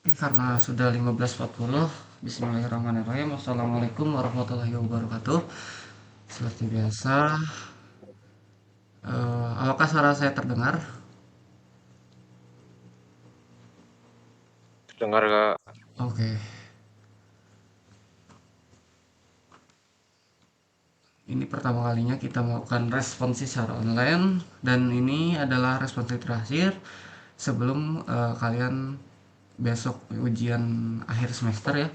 Karena sudah 15.40, bismillahirrahmanirrahim. Assalamualaikum warahmatullahi wabarakatuh. Seperti biasa, apakah suara saya terdengar? Dengar Kak, Oke, ini pertama kalinya kita melakukan responsi secara online, dan ini adalah responsi terakhir sebelum kalian besok ujian akhir semester ya.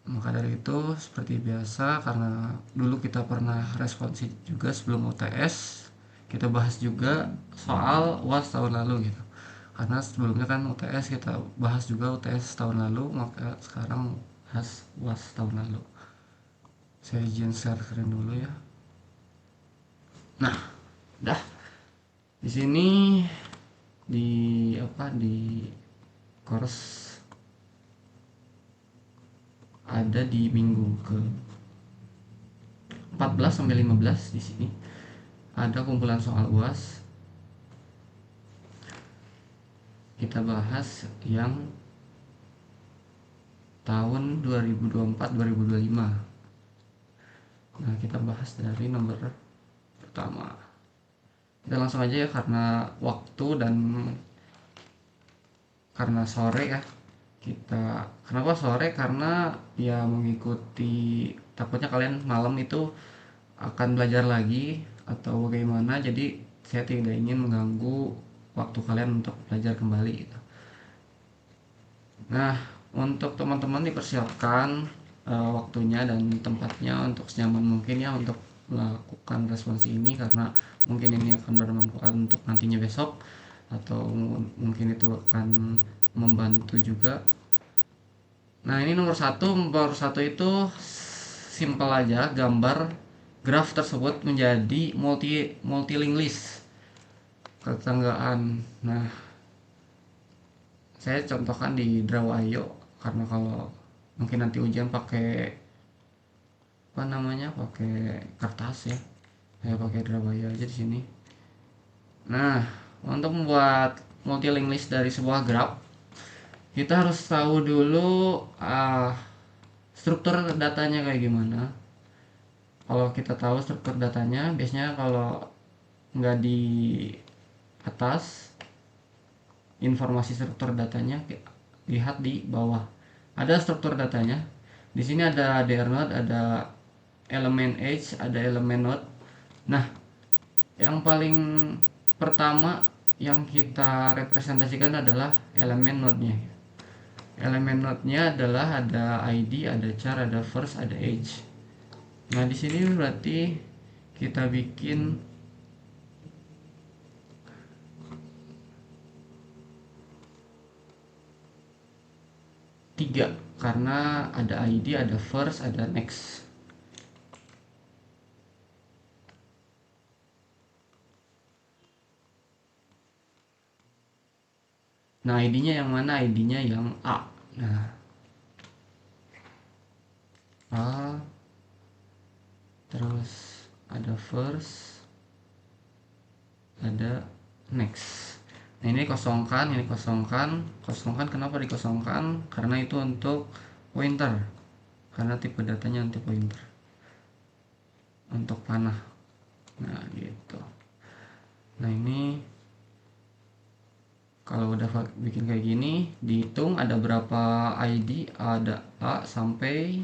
Maka dari itu, seperti biasa, karena dulu kita pernah responsi juga sebelum UTS, kita bahas juga soal UAS tahun lalu gitu. Karena sebelumnya kan UTS kita bahas juga UTS tahun lalu, maka sekarang bahas UAS tahun lalu. Saya izin share screen dulu ya. Nah, dah di sini di di course ada di minggu ke 14 sampai 15 di sini ada kumpulan soal UAS. Kita bahas yang tahun 2024-2025. Nah, kita bahas dari nomor pertama. Kita langsung aja ya, karena waktu dan karena sore ya. Kenapa sore? Karena ya mengikuti, takutnya kalian malam itu akan belajar lagi atau bagaimana. Jadi saya tidak ingin mengganggu waktu kalian untuk belajar kembali gitu. Nah, untuk teman-teman dipersiapkan waktunya dan tempatnya untuk senyaman mungkin ya untuk melakukan responsi ini, karena mungkin ini akan bermanfaat untuk nantinya besok, atau mungkin itu akan membantu juga. Nah, ini nomor satu itu simple aja, gambar graf tersebut menjadi multi list ketanggaan. Nah, saya contohkan di Draw.io, karena kalau mungkin nanti ujian pakai apa namanya, pakai kertas ya, saya pakai Draw.io aja di sini. Nah, untuk membuat multi link list dari sebuah graph, kita harus tahu dulu struktur datanya kayak gimana. Kalau kita tahu struktur datanya, biasanya kalau nggak di atas informasi struktur datanya, lihat di bawah ada struktur datanya. Di sini ada DR node, ada elemen edge, ada elemen node. Nah, yang paling pertama yang kita representasikan adalah elemen node-nya. Elemen node-nya adalah ada ID, ada char, ada first, ada edge. Nah, di sini berarti kita bikin 3 karena ada ID, ada first, ada next. Nah, ID-nya yang mana? ID-nya yang A. Nah, A, terus ada first, ada next. Nah, ini kosongkan, ini kosongkan. Kosongkan, kenapa dikosongkan? Karena itu untuk pointer. Karena tipe datanya untuk pointer. Untuk panah. Nah, gitu. Nah, ini kalau udah bikin kayak gini, dihitung ada berapa ID, ada A sampai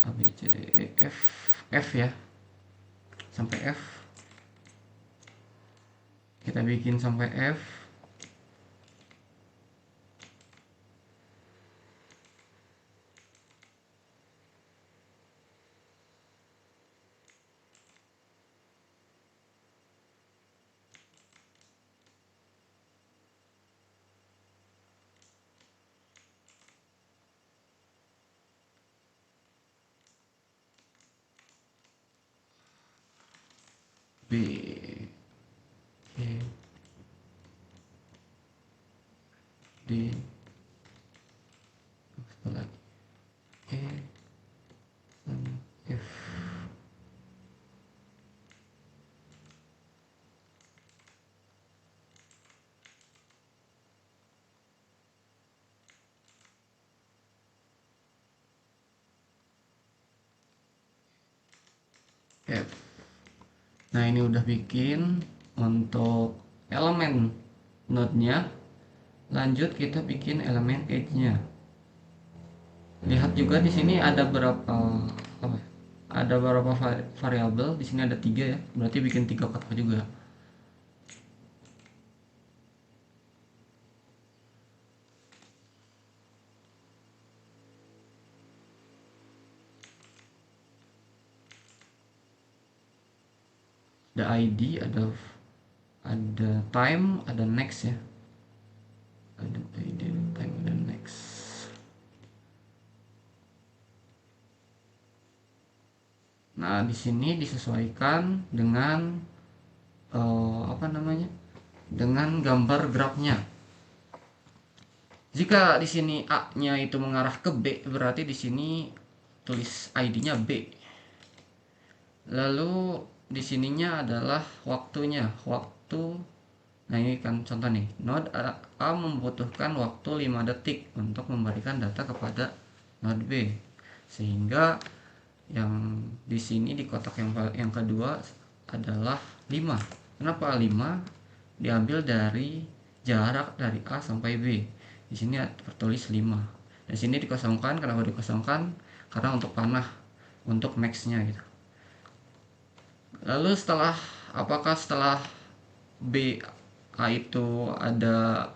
A, B, C, D, E, F. F ya, sampai F. Kita bikin sampai F. B, E, D, apa lagi, E, dan F. F. Nah, ini udah bikin untuk elemen node-nya. Lanjut kita bikin elemen edge-nya. Lihat juga di sini ada berapa apa? Ada beberapa variabel. Di sini ada 3 ya. Berarti bikin 3 kotak juga. Ada ID, ada time, ada next ya. Ada ID, time, ada next. Nah, di sini disesuaikan dengan apa namanya? Dengan gambar grafnya. Jika di sini A-nya itu mengarah ke B, berarti di sini tulis ID-nya B. Lalu di sininya adalah waktunya. Nah, ini kan contoh nih. Node A membutuhkan waktu 5 detik untuk memberikan data kepada node B. Sehingga yang di sini di kotak yang kedua adalah 5. Kenapa 5? Diambil dari jarak dari A sampai B. Di sini tertulis 5. Di sini dikosongkan. Kenapa dikosongkan? Karena untuk panah, untuk max-nya gitu. Lalu apakah setelah B A itu ada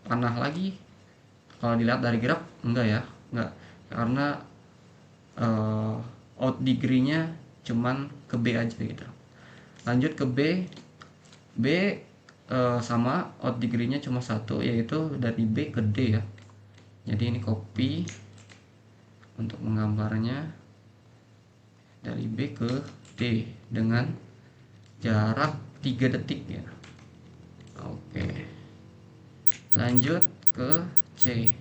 panah lagi? Kalau dilihat dari graf enggak ya, enggak. Karena out degree-nya cuman ke B aja gitu. Lanjut ke B. B sama out degree-nya cuma satu, yaitu dari B ke D ya. Jadi ini copy untuk menggambarnya dari B ke D dengan jarak 3 detik ya. Oke. Lanjut ke C.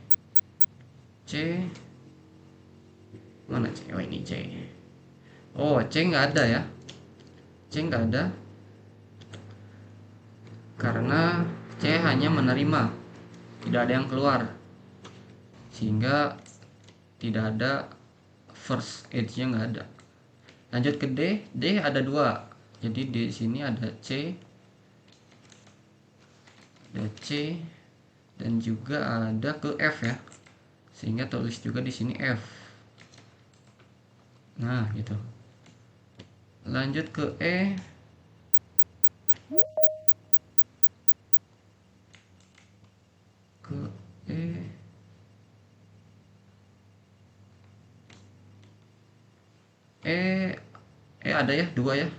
C mana C? Oh, ini C. Oh, C nggak ada ya. C nggak ada karena C hanya menerima, tidak ada yang keluar, sehingga tidak ada first edge-nya nggak ada. Lanjut ke D. D ada 2, jadi di sini ada C, dan juga ada ke F ya, sehingga tulis juga di sini F. Nah, gitu. Lanjut ke E. Ke E. E ada ya 2 ya,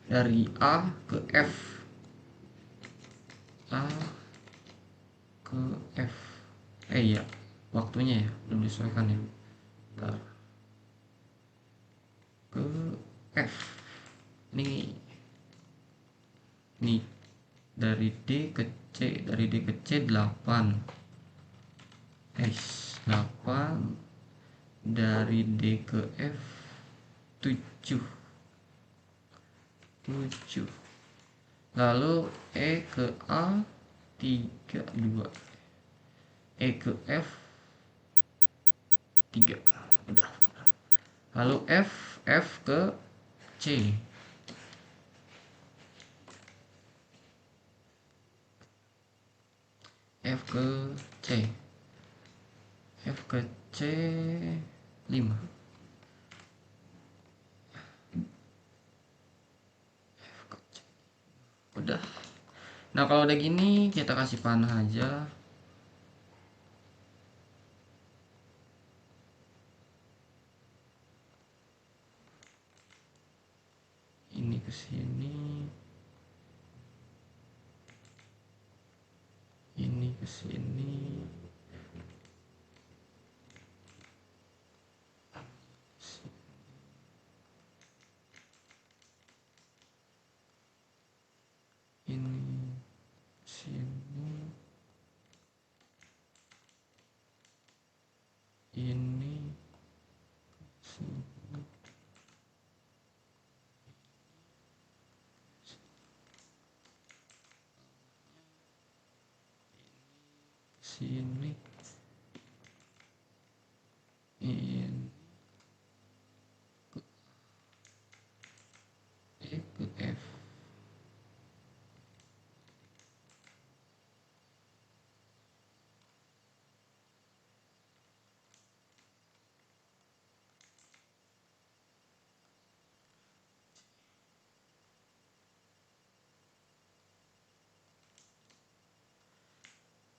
dari A ke F. A ke F. Iya, waktunya ya belum disesuaikan ya. Bentar. Ke F. Ini dari D ke C, dari D ke C 8. 8 dari D ke F 7. Lalu E ke A 32. E ke F 3. Udah. Lalu F ke C. F ke C. F ke C 5. F ke C. Udah. Nah, kalau udah gini kita kasih panah aja. Ini ke sini. Ini ke sini. Ini sini. Ini sini. Sini. Ini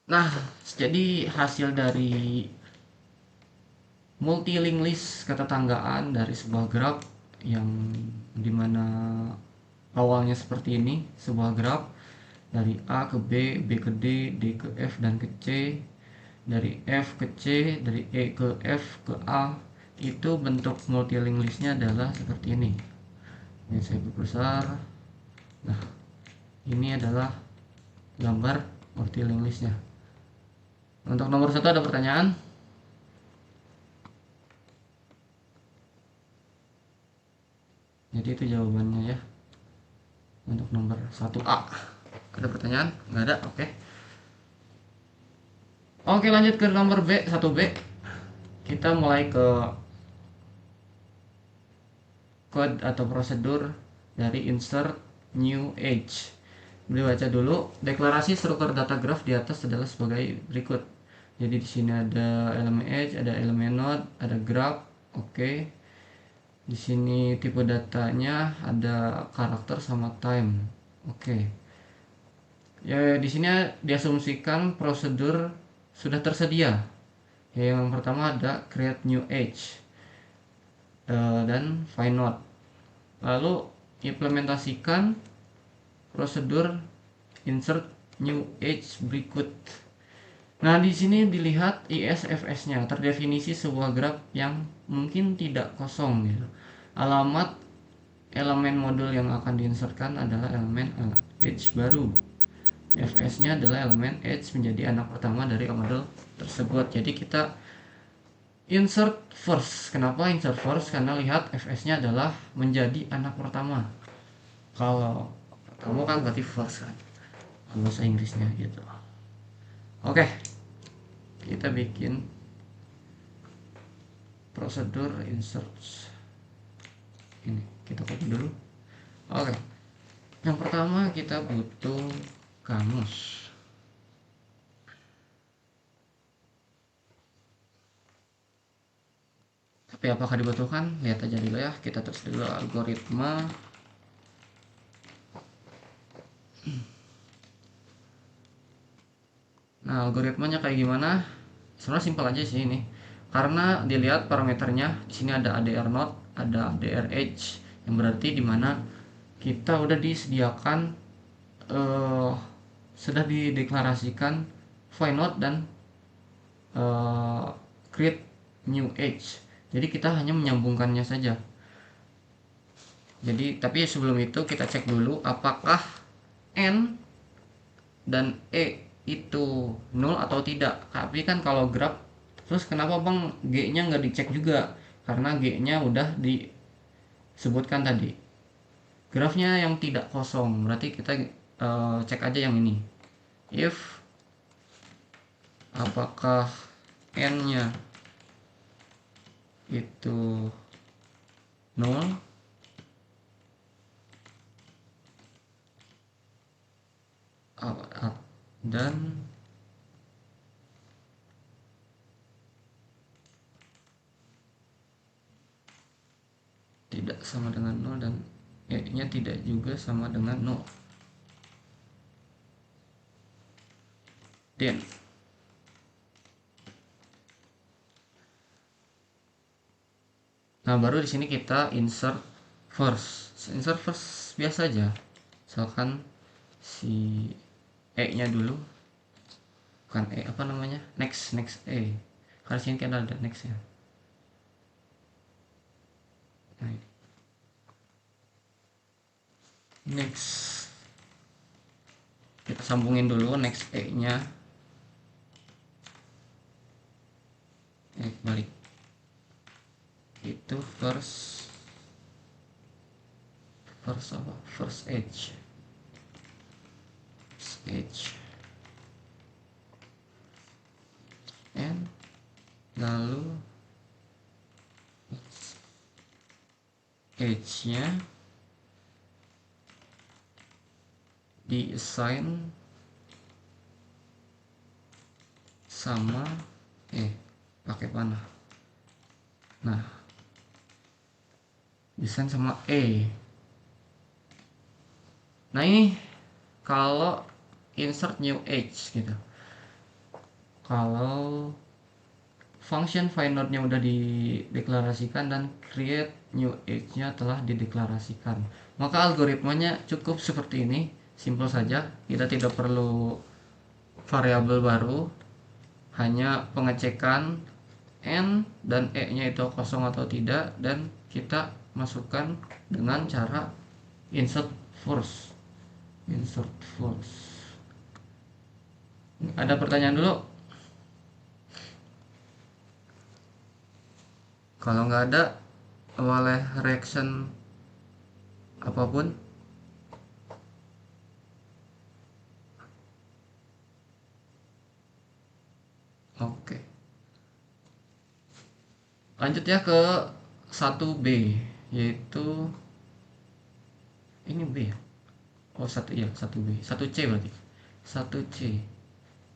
Nah, jadi hasil dari multi-link list ketetanggaan dari sebuah graph yang dimana awalnya seperti ini, sebuah graph dari A ke B, B ke D, D ke F dan ke C, dari F ke C, dari E ke F ke A, itu bentuk multi-link listnya adalah seperti ini. Ini saya perbesar. Nah, ini adalah gambar multi-link listnya. Untuk nomor satu ada pertanyaan? Jadi itu jawabannya ya untuk nomor 1A. Ada pertanyaan? Nggak ada? Oke. Oke, lanjut ke nomor B, 1B. Kita mulai ke code atau prosedur dari insert new age. Beli baca dulu. Deklarasi struktur data graph di atas adalah sebagai berikut. Jadi di sini ada elemen age, ada elemen node, ada graph. Oke. Di sini tipe datanya ada karakter sama time. Oke. Ya, di sini diasumsikan prosedur sudah tersedia. Yang pertama ada create new age dan find node. Lalu implementasikan prosedur insert new age berikut. Nah, di sini dilihat ISFS-nya, terdefinisi sebuah graph yang mungkin tidak kosong gitu. Alamat elemen modul yang akan diinsertkan adalah elemen edge baru. FS-nya adalah elemen edge menjadi anak pertama dari modul tersebut. Jadi kita insert first. Kenapa insert first? Karena lihat FS-nya adalah menjadi anak pertama. Kalau pertama kan berarti first kan. Bahasa Inggrisnya gitu. Oke, kita bikin prosedur insert. Ini kita copy dulu. Oke. Yang pertama kita butuh kamus. Tapi apakah dibutuhkan? Lihat aja dulu ya. Kita tulis dulu algoritma. Nah, algoritmanya kayak gimana? Sebenarnya simpel aja sih ini. Karena dilihat parameternya, di sini ada ADR node, ada ADR edge, yang berarti dimana kita udah disediakan sudah dideklarasikan find node dan eh, create new edge. Jadi kita hanya menyambungkannya saja. Jadi tapi sebelum itu kita cek dulu apakah n dan e itu nol atau tidak. Tapi kan kalau graph, terus kenapa bang g-nya nggak dicek juga? Karena g-nya udah disebutkan tadi. Grafnya yang tidak kosong, berarti kita cek aja yang ini. If apakah n-nya itu nol dan tidak sama dengan 0 dan e-nya tidak juga sama dengan 0. Then nah, baru di sini kita insert first. Insert first biasa aja. Misalkan si e-nya dulu. Bukan e, apa namanya? Next e. Karena sini kan ada next ya. Nah, next kita sambungin dulu next e-nya. Balik. Itu first apa? First edge. And lalu edge-nya di assign sama pakai panah. Nah, desain sama E. Nah, ini kalau insert new edge gitu. kalau function find node-nya udah dideklarasikan dan create new edge-nya telah dideklarasikan. Maka algoritmanya cukup seperti ini, simple saja. Kita tidak perlu variabel baru, hanya pengecekan n dan e-nya itu kosong atau tidak, dan kita masukkan dengan cara insert false. Ada pertanyaan dulu? Kalau nggak ada, boleh reaction apapun. Oke. Lanjut ya ke 1B, yaitu ini B ya. Oh, 1B. 1C berarti. 1C.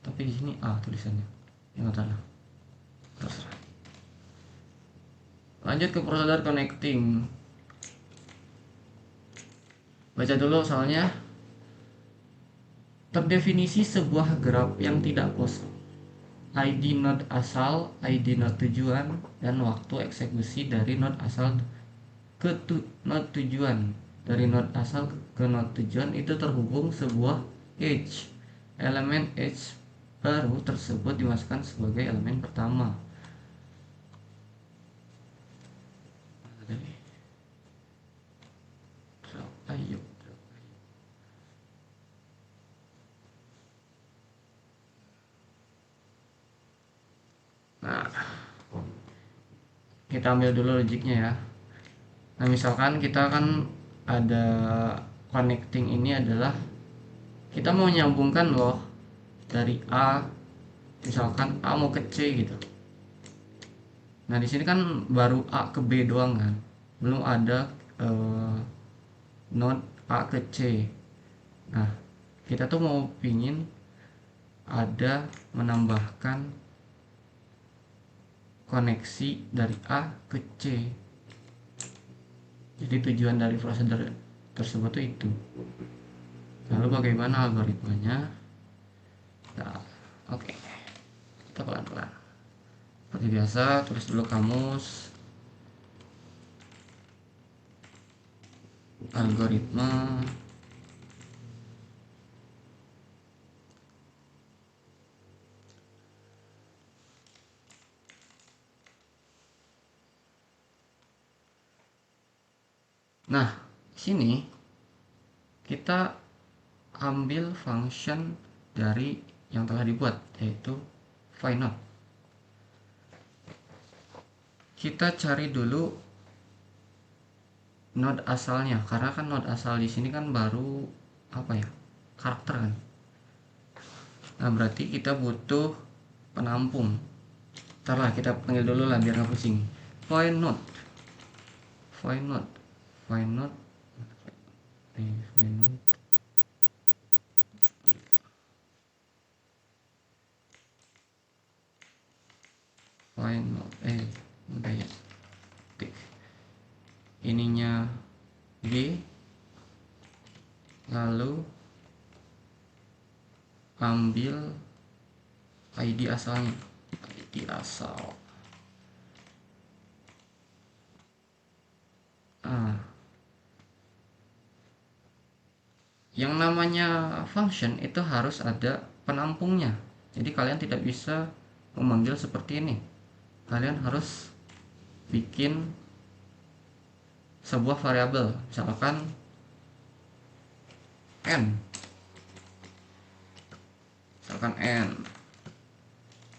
Tapi di sini A tulisannya. Ya enggak tahu. Terserah. Lanjut ke prosedur connecting. Baca dulu soalnya. Terdefinisi sebuah graf yang tidak kosong. ID node asal, ID node tujuan, dan waktu eksekusi dari node asal ke node tujuan. Dari node asal ke node tujuan itu terhubung sebuah edge. Elemen edge baru tersebut dimasukkan sebagai elemen pertama. Ayo. Nah, kita ambil dulu logiknya ya. Nah, misalkan kita kan ada connecting ini adalah kita mau nyambungkan loh dari A, misalkan A mau ke C gitu. Nah, di sini kan baru A ke B doang kan, belum ada node A ke C. Nah, kita tuh mau pingin ada menambahkan koneksi dari A ke C. Jadi tujuan dari prosedur tersebut itu. Lalu bagaimana algoritmanya? Nah, oke. Kita pelan-pelan. Seperti biasa, tulis dulu kamus. Algoritma. Nah, sini kita ambil function dari yang telah dibuat, yaitu find node. Kita cari dulu node asalnya, karena kan node asal di sini kan baru apa ya, karakter kan. Nah, berarti kita butuh penampung. Ntar lah, kita panggil dulu lah biar nggak pusing. Find node. Find node. Find node. Find node. Find node. Udah ya. Oke. Ininya G. Lalu ambil ID asalnya. ID asal. Yang namanya function itu harus ada penampungnya. Jadi kalian tidak bisa memanggil seperti ini. Kalian harus bikin sebuah variabel, misalkan n.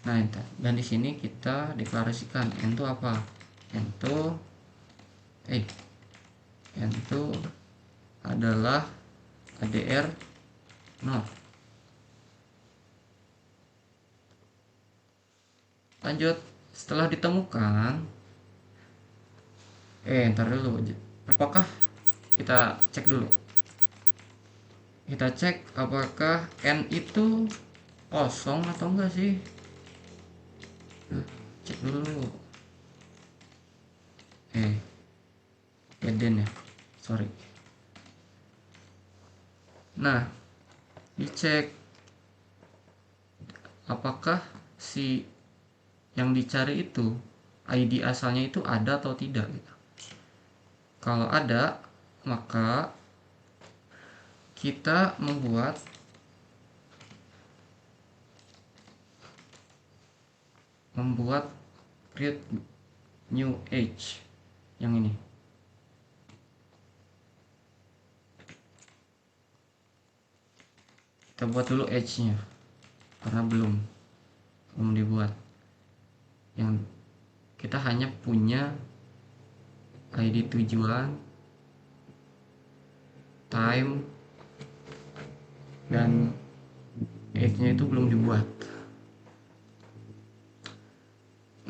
Nah, dan di sini kita deklarasikan n itu apa? N itu adalah ADR node. Lanjut, setelah ditemukan, ntar dulu, apakah kita cek dulu? Kita cek apakah n itu kosong atau enggak sih? Cek dulu. Eden ya, sorry. Nah, dicek apakah si yang dicari itu ID asalnya itu ada atau tidak gitu. Kalau ada, maka kita membuat create new age yang ini. Kita buat dulu age-nya karena belum dibuat. Yang kita hanya punya ID tujuan, time, dan age-nya itu belum dibuat.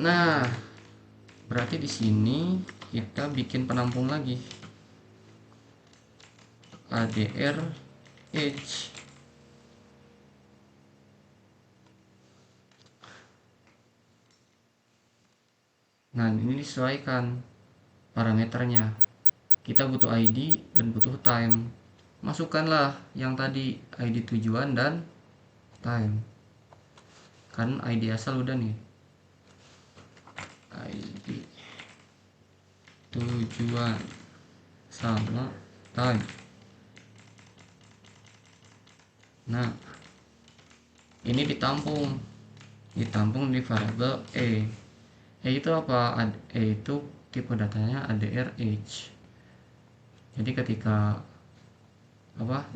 Nah, berarti di sini kita bikin penampung lagi. ADR age. Nah, ini disesuaikan parameternya. Kita butuh ID dan butuh time. Masukkanlah yang tadi ID tujuan dan time. Kan ID asal udah nih. ID tujuan sama time. Nah, ini ditampung di variabel E. Itu apa? Itu tipe datanya ADR age. Jadi ketika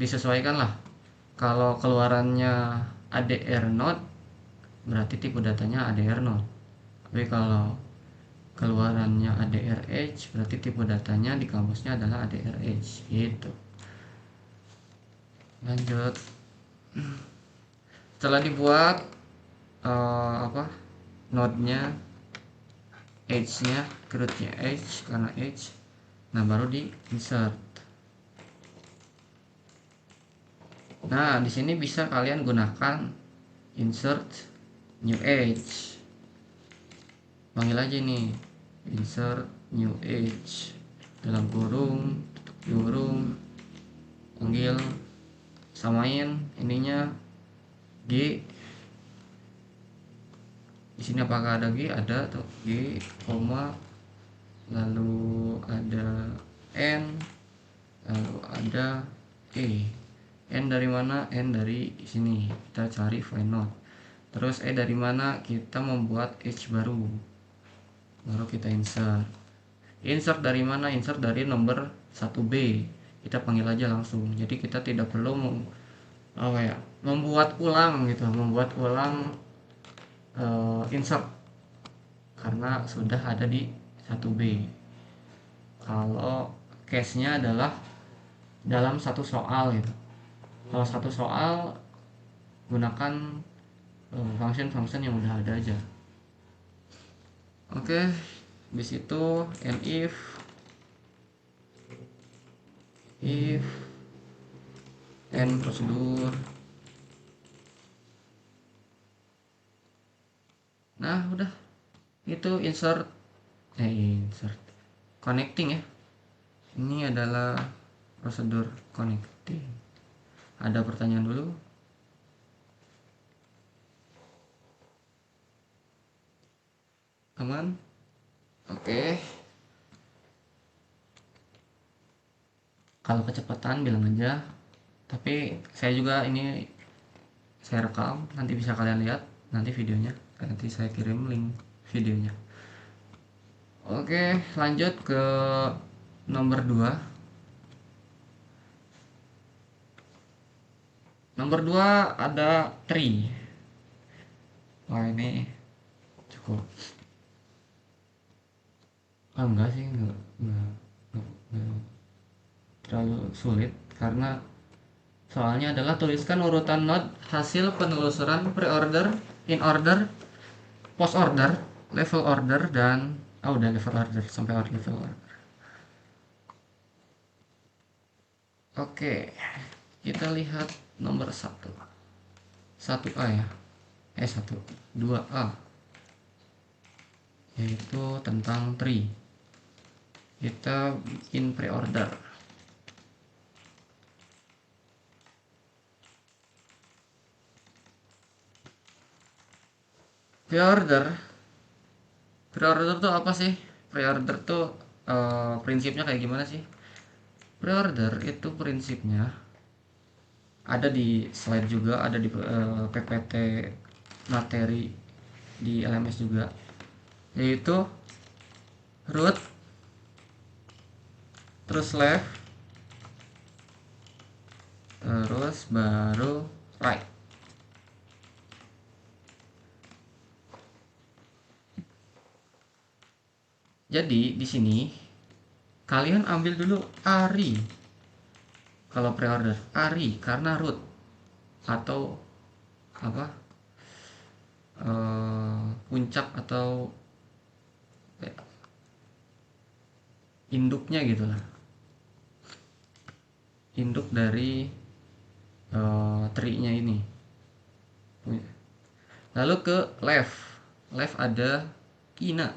disesuaikan lah. Kalau keluarannya ADR not, berarti tipe datanya ADR not. Tapi kalau keluarannya ADR age, berarti tipe datanya di kamusnya adalah ADR age. Gitu. Lanjut. Setelah dibuat node-nya, age-nya, create-nya age karena age. Nah, baru di insert. Nah, di sini bisa kalian gunakan insert new age. Panggil aja nih, insert new age dalam kurung, tutup kurung, panggil, samain ininya G. Di sini apakah ada G? Ada tuh, G, koma, lalu ada N, lalu ada E. N dari mana? N dari sini. Kita cari find node. Terus E dari mana? Kita membuat H baru. Baru kita insert. Insert dari mana? Insert dari nomor 1B. Kita panggil aja langsung. Jadi kita tidak perlu membuat ulang gitu, insert karena sudah ada di 1B. Kalau case-nya adalah dalam satu soal gitu. Kalau satu soal gunakan function yang udah ada aja. Oke, di situ and if and prosedur. Nah, udah. Itu insert connecting ya. Ini adalah prosedur connecting. Ada pertanyaan dulu? Aman? Oke. Kalau kecepatan bilang aja. Tapi saya rekam, nanti bisa kalian lihat nanti videonya. Nanti saya kirim link videonya. Oke, lanjut ke nomor 2. Nomor 2 ada tree. Wah, ini cukup. Enggak sih, enggak terlalu sulit karena soalnya adalah tuliskan urutan node hasil penelusuran pre-order, in order, post order, level order, dan udah level order sampai level order. Oke, kita lihat nomor 1A ya. 2A, yaitu tentang tree. Kita bikin pre-order. Pre-order. Pre-order tuh apa sih? Pre-order tuh prinsipnya kayak gimana sih? Pre-order itu prinsipnya ada di slide juga, ada di PPT materi di LMS juga, yaitu root, terus left, terus baru right. Jadi di sini kalian ambil dulu ARI. Kalau pre-order ARI karena root atau apa, puncak atau induknya gitulah, induk dari tree-nya ini. Lalu ke left, left ada ina,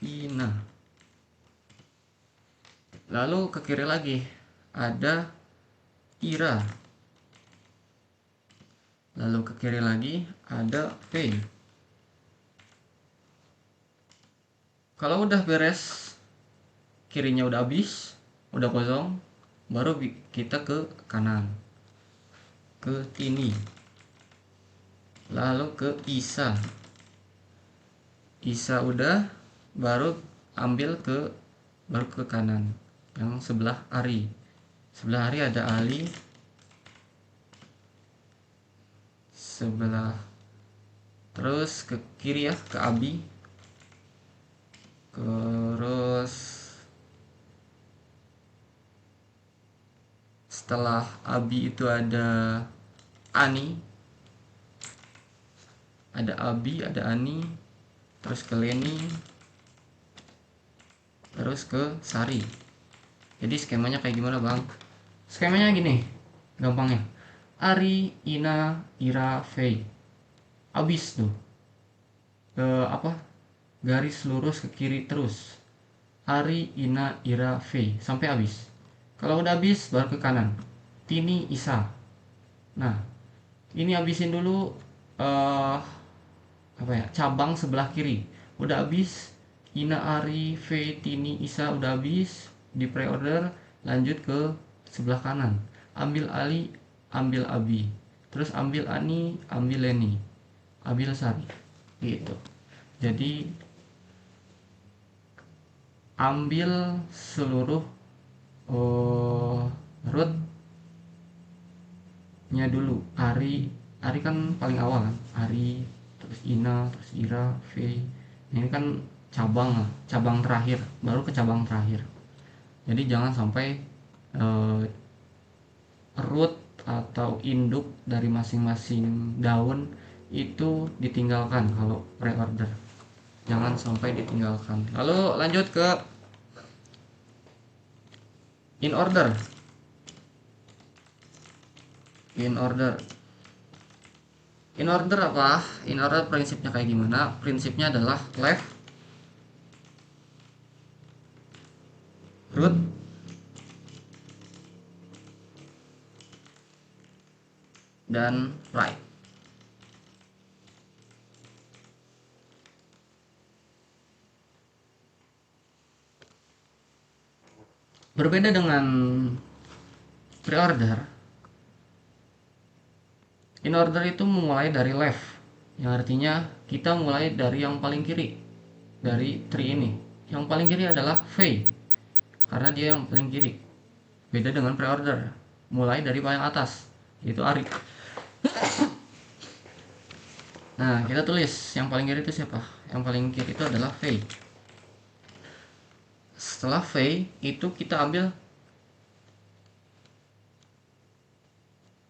ina. Lalu ke kiri lagi ada ira. Lalu ke kiri lagi ada v. Kalau udah beres, kirinya udah habis, udah kosong, baru kita ke kanan, ke tini, lalu ke isa. Isa udah, baru baru ke kanan yang sebelah ari. Sebelah ari ada ali, sebelah terus ke kiri ya, ke abi, terus setelah abi itu ada ani, ada abi, ada ani, terus ke leni, terus ke sari. Jadi skemanya kayak gimana bang? Skemanya gini gampangnya, ari, ina, ira, fei, abis tuh apa, garis lurus ke kiri terus, ari, ina, ira, fei sampai habis. Kalau udah habis baru ke kanan, tini, isa. Nah ini habisin dulu apa ya, cabang sebelah kiri udah habis, ina, ari, fei, tini, isa udah habis di pre-order. Lanjut ke sebelah kanan, ambil ali, ambil abi, terus ambil ani, ambil leni, ambil sari gitu. Jadi ambil seluruh rootnya dulu. Ari kan paling awal kan, ari, terus ina, terus ira, v. Ini kan cabang lah, cabang terakhir, baru ke cabang terakhir. Jadi jangan sampai root atau induk dari masing-masing daun itu ditinggalkan kalau pre-order. Jangan sampai ditinggalkan. Lalu lanjut ke in order. In order. In order apa? In order prinsipnya kayak gimana? Prinsipnya adalah left, root, dan right. Berbeda dengan pre-order, in order itu memulai dari left, yang artinya kita mulai dari yang paling kiri dari tree ini. Yang paling kiri adalah V karena dia yang paling kiri. Beda dengan pre-order, mulai dari paling atas yaitu ari. Nah kita tulis yang paling kiri itu siapa? Yang paling kiri itu adalah V. Setelah V itu kita ambil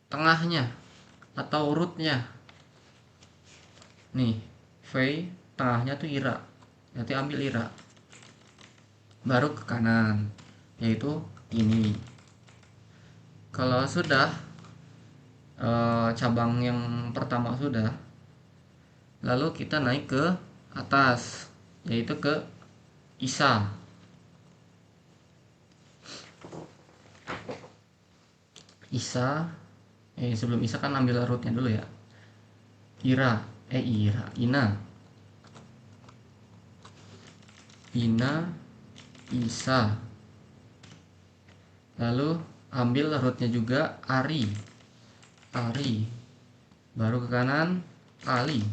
tengahnya atau rootnya. Nih V tengahnya tuh ira, nanti ambil ira, baru ke kanan yaitu ini. Kalau sudah cabang yang pertama sudah, lalu kita naik ke atas yaitu ke isa. Isa Sebelum Isa kan ambil rootnya dulu ya. Ina, Isa. Lalu ambil rootnya juga Ari. Baru ke kanan Ali.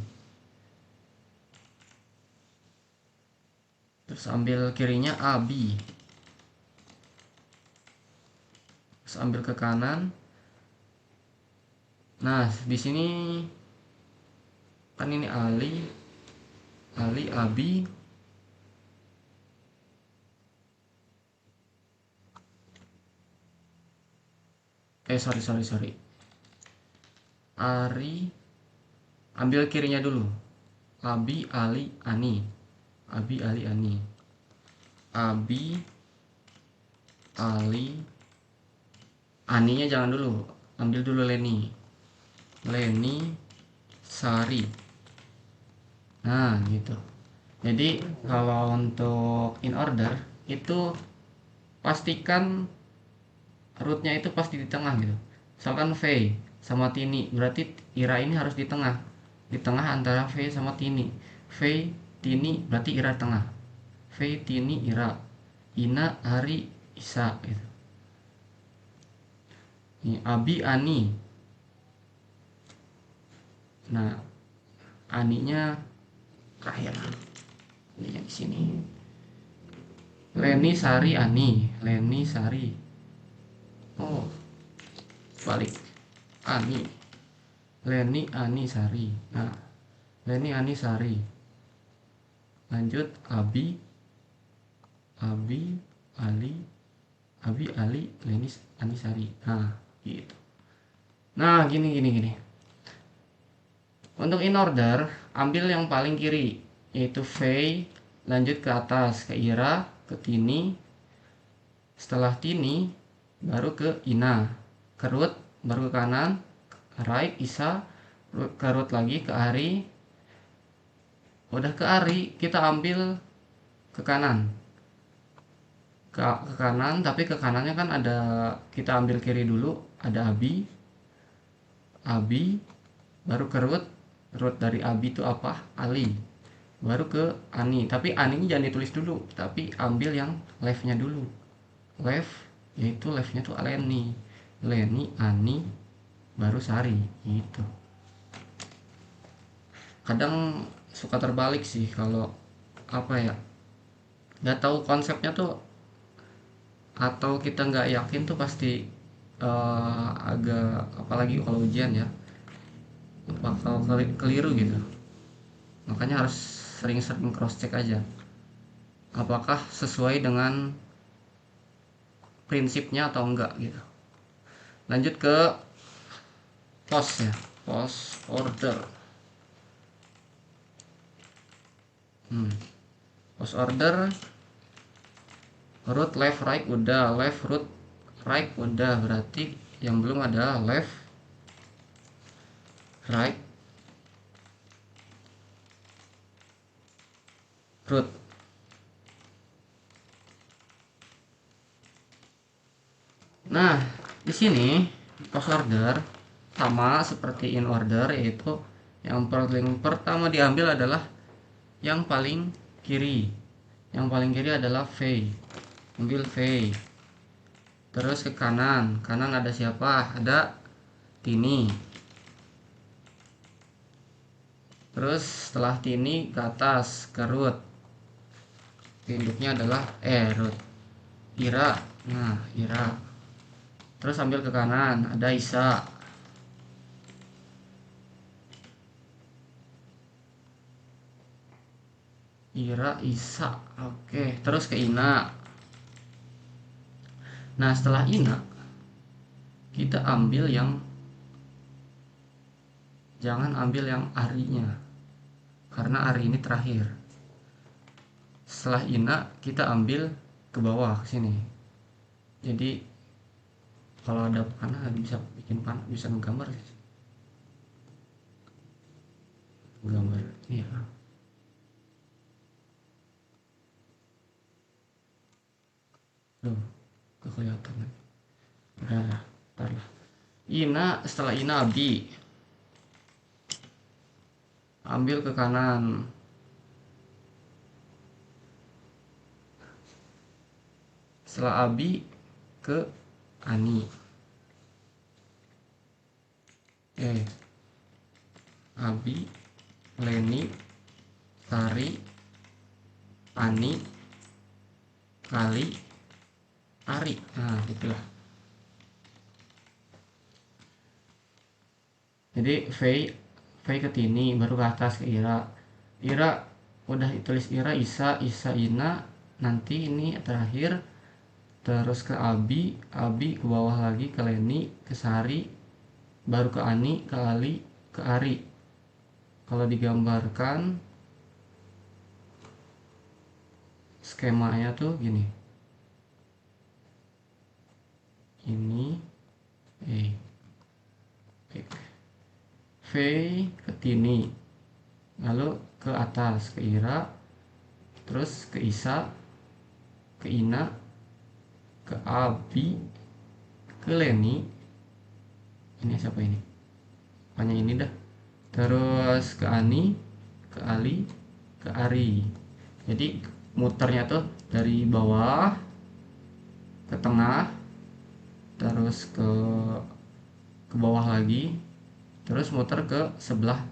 Terus ambil kirinya Abi. Terus ambil ke kanan. Nah, di sini kan ini Ali, Abi. Sorry. Ari, ambil kirinya dulu. Abi, Ali, Ani. Abi, Ali, Ani. Abi, Ali, Aninya jangan dulu. Ambil dulu Leni, Sari. Nah, gitu. Jadi kalau untuk in order itu pastikan rootnya itu pasti di tengah gitu. Misalkan V sama Tini, berarti Ira ini harus di tengah. Di tengah antara V sama Tini. V, Tini berarti Ira tengah. V, Tini, Ira. Ina, Ari, Isa gitu. Ini Abi, Ani. Nah, Aninya terakhir. Ininya di sini. Leni, Sari, Ani. Leni, Sari. Oh, balik. Ani. Leni, Ani, Sari. Nah, Leni, Ani, Sari. Lanjut Abi, Ali, Leni, Ani, Sari. Nah, gitu. Nah, gini. Untuk in order, ambil yang paling kiri, yaitu V, lanjut ke atas, ke Ira, ke Tini, setelah Tini, baru ke Ina, ke Ruth, baru ke kanan, right, Isa, ke Ruth lagi, ke Ari, udah ke Ari, kita ambil ke kanan, ke kanan, tapi ke kanannya kan ada, kita ambil kiri dulu, ada Abi, baru ke Ruth dari Abi itu apa? Ali. Baru ke Ani, tapi Ani ini jangan ditulis dulu, tapi ambil yang left-nya dulu. Left, yaitu left-nya tuh Leni, Ani, baru Sari, gitu. Kadang suka terbalik sih kalau apa ya, nggak tahu konsepnya tuh, atau kita nggak yakin tuh pasti agak, apalagi kalau ujian ya, bakal keliru gitu. Makanya harus sering-sering cross check aja apakah sesuai dengan prinsipnya atau enggak gitu. Lanjut ke post ya, post order. Post order, root left right udah, left root right udah, berarti yang belum ada left right root. Nah, di sini post order sama seperti in order, yaitu yang paling pertama diambil adalah yang paling kiri. Yang paling kiri adalah V. Ambil V. Terus ke kanan. Kanan ada siapa? Ada Tini. Terus setelah Tini ke atas ke Ruth. Induknya adalah Ruth. Ira. Nah, Ira. Terus ambil ke kanan, ada Isa. Ira, Isa. Oke, terus ke Ina. Nah, setelah Ina kita ambil yang, jangan ambil yang Arinya, karena Ari ini terakhir. Setelah Ina kita ambil ke bawah ke sini. Jadi kalau ada panah bisa bikin panah, bisa menggambar sih. Gambar iya. Tuh, kelihatan. Nah, ntar lah. Ina, setelah Ina Abi. Ambil ke kanan. Setelah Abi ke Ani. Abi, Leni, Tari, Ani, Kali, Ari. Nah, itulah. Jadi V ke Tini, baru ke atas ke Ira. Ira udah tulis Ira, Isa, Ina. Nanti ini terakhir, terus ke Abi ke bawah lagi ke Leni, ke Sari, baru ke Ani, ke Ali, ke Ari. Kalau digambarkan skemanya tuh gini. Ini V ke Tini, lalu ke atas ke Ira, terus ke Isa, ke Ina, ke Abi, ke Leni. Ini siapa ini? Pokoknya ini dah. Terus ke Ani, ke Ali, ke Ari. Jadi muternya tuh dari bawah ke tengah, terus ke bawah lagi, terus muter ke sebelah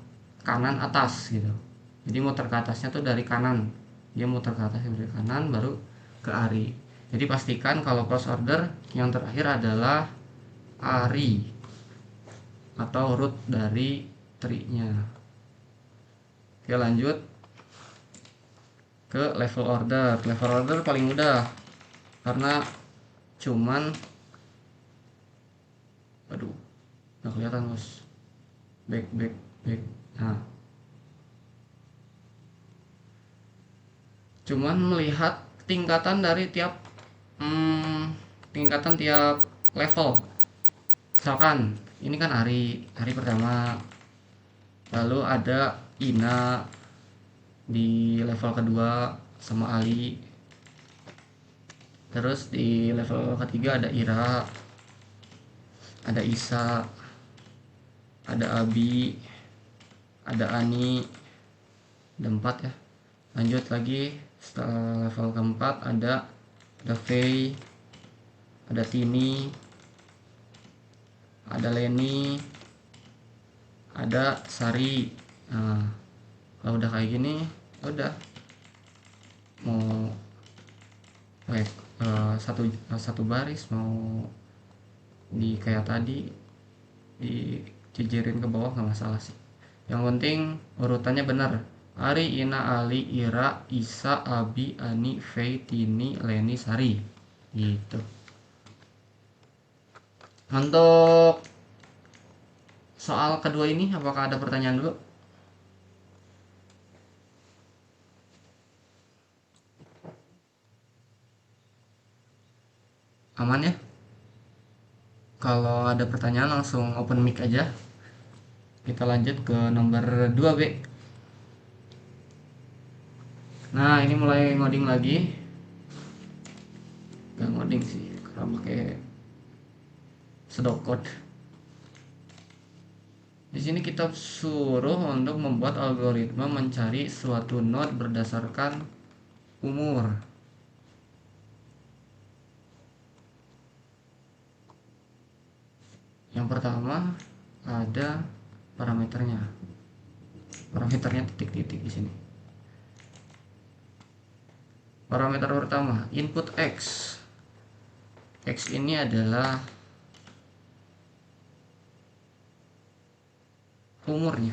kanan atas gitu. Jadi muter ke atasnya tuh dari kanan, dia muter ke atas dari kanan baru ke Ari. Jadi pastikan kalau cross order yang terakhir adalah Ari atau root dari tree-nya. Oke, lanjut ke level order. Level order paling mudah karena cuman aduh nggak kelihatan bos, back. Nah, cuman melihat tingkatan dari tiap tingkatan tiap level. Misalkan ini kan hari pertama, lalu ada Ina di level kedua sama Ali, terus di level ketiga ada Ira, ada Isa, ada Abi, ada Ani, ada 4 ya. Lanjut lagi setelah level keempat ada Faye, ada Tini, ada Leni, ada Sari. Nah, kalau udah kayak gini udah mau satu baris mau di kayak tadi dijejerin ke bawah nggak masalah sih. Yang penting urutannya benar. Ari, Ina, Ali, Ira, Isa, Abi, Ani, Faye, Tini, Leni, Sari. Gitu. Untuk soal kedua ini apakah ada pertanyaan dulu? Aman ya? Kalau ada pertanyaan langsung open mic aja. Kita lanjut ke nomor 2B. Nah, ini mulai ngoding lagi. Gak ngoding sih, karena pakai sedokot. Di sini kita suruh untuk membuat algoritma mencari suatu node berdasarkan umur. Yang pertama ada parameternya. Parameternya titik-titik di sini. Parameter pertama, input X. X ini adalah umurnya.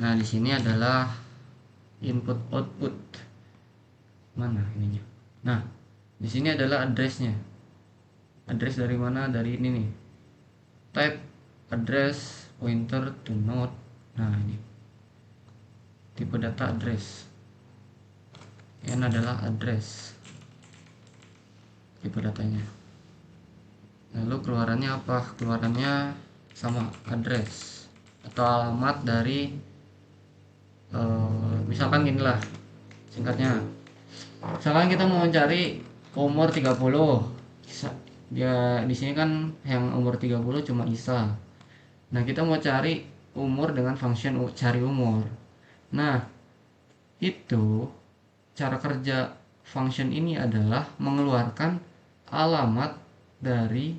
Nah, di sini adalah input output. Mana ininya? Nah, di sini adalah addressnya. Address dari mana? Dari ini nih. Type address pointer to node. Nah, ini. Tipe data address. N adalah address. Tipe datanya. Lalu keluarannya apa? Keluarannya sama address atau alamat dari Misalkan ginilah singkatnya. Misalkan kita mau mencari umur 30. Dia di sini kan yang umur 30 cuma Isa. Nah, kita mau cari umur dengan function cari umur. Nah, itu cara kerja function ini adalah mengeluarkan alamat dari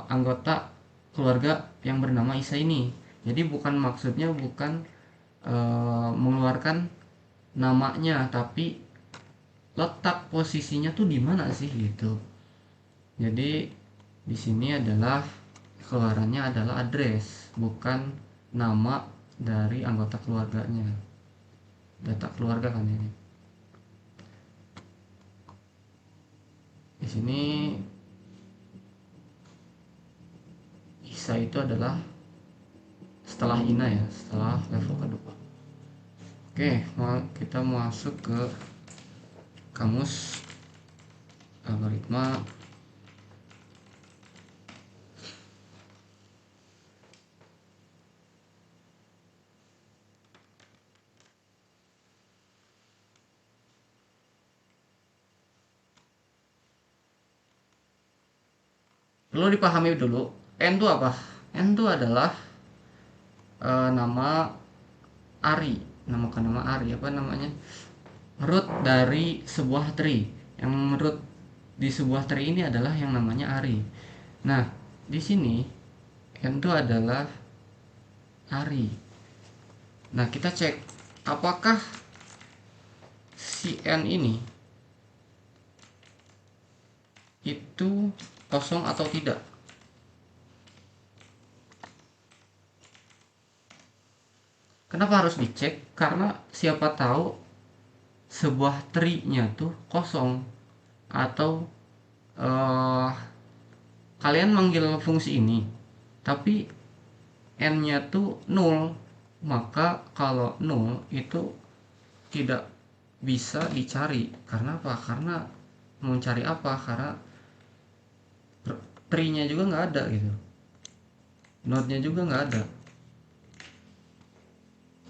anggota keluarga yang bernama Isa ini. Jadi bukan maksudnya bukan mengeluarkan namanya, tapi letak posisinya tuh di mana sih gitu. Jadi di sini adalah keluarannya adalah address, bukan nama dari anggota keluarganya. Data keluarga kan ini. Di sini Isa itu adalah setelah Ina ya, setelah level kedua. Oke, kita masuk ke kamus algoritma. Perlu dipahami dulu, N itu apa? N itu adalah nama Ari, nama Ari, apa namanya, root dari sebuah tree. Yang root di sebuah tree ini adalah yang namanya Ari. Nah, di sini N itu adalah Ari. Nah, kita cek apakah si N ini itu kosong atau tidak. Kenapa harus dicek? Karena siapa tahu sebuah tree-nya tuh kosong, atau eh, kalian manggil fungsi ini tapi n-nya tuh 0, maka kalau 0 itu tidak bisa dicari. Karena apa? Karena mau cari apa? Karena tree-nya juga nggak ada gitu, node-nya juga nggak ada.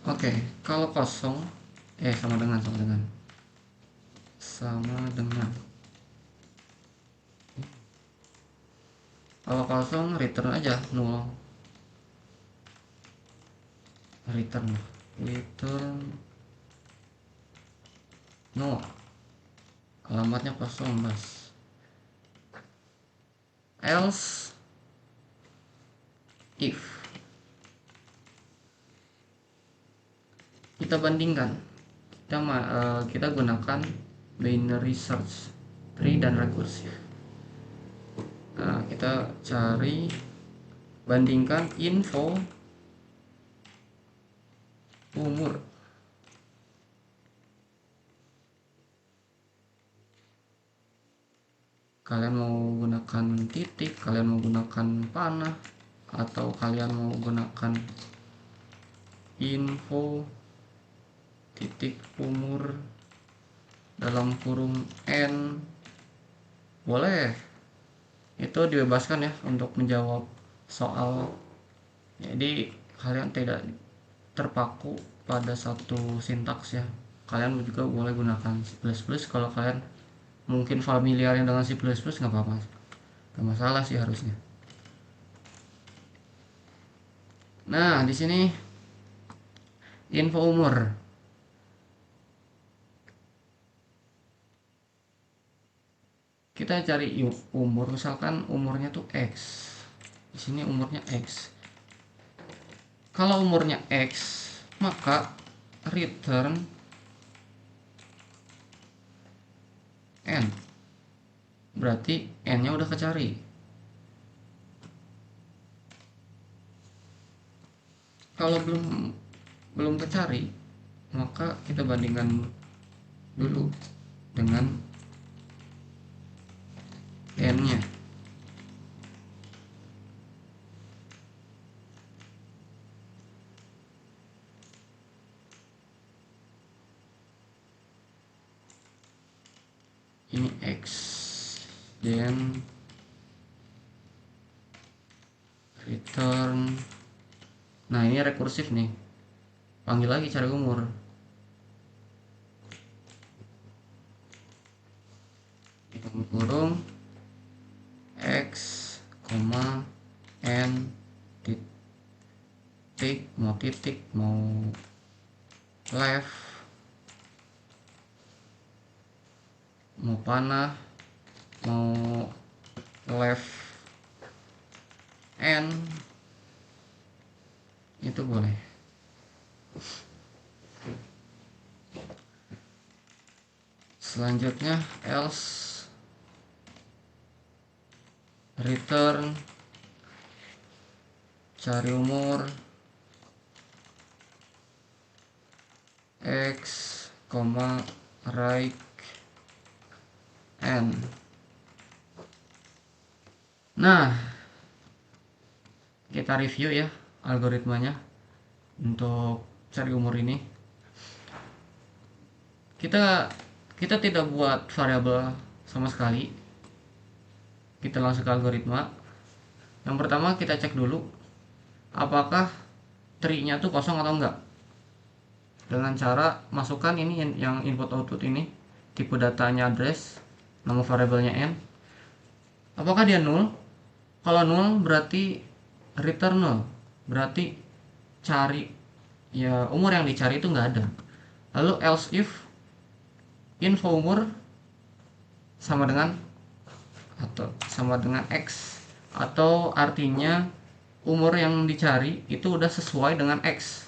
Oke, kalau kosong sama dengan kalau kosong return aja 0. return 0, alamatnya kosong mas. Else if kita bandingkan, kita gunakan binary search tree dan recursive. Nah, kita cari bandingkan info umur. Kalian mau gunakan titik, kalian mau gunakan panah, atau kalian mau gunakan info titik umur dalam kurung n, boleh. Itu dibebaskan ya untuk menjawab soal. Jadi kalian tidak terpaku pada satu sintaks ya. Kalian juga boleh gunakan C++ kalau kalian mungkin familiarnya dengan C++, nggak apa-apa, nggak masalah sih harusnya. Nah, di sini info umur. Kita cari umur, misalkan umurnya tuh X. Di sini umurnya X. Kalau umurnya X, maka return N. Berarti N-nya udah kecari. Kalau belum kecari, maka kita bandingkan dulu dengan N-nya. Ini X, then return. Nah, ini rekursif nih. panggil lagi cari umur. Kurung x, n titik, mau left, mau panah, mau left n, itu boleh. Selanjutnya else return cari umur x, right n. Nah, kita review ya algoritmanya untuk cari umur ini. Kita tidak buat variabel sama sekali. Kita langsung ke algoritma. Yang pertama kita cek dulu apakah tree-nya tuh kosong atau enggak. Dengan cara masukkan ini yang input output ini, tipe datanya address, nama variabelnya n. Apakah dia null? Kalau null berarti return null. Berarti cari ya umur yang dicari itu nggak ada. Lalu else if info umur sama dengan x, atau artinya umur yang dicari itu udah sesuai dengan x.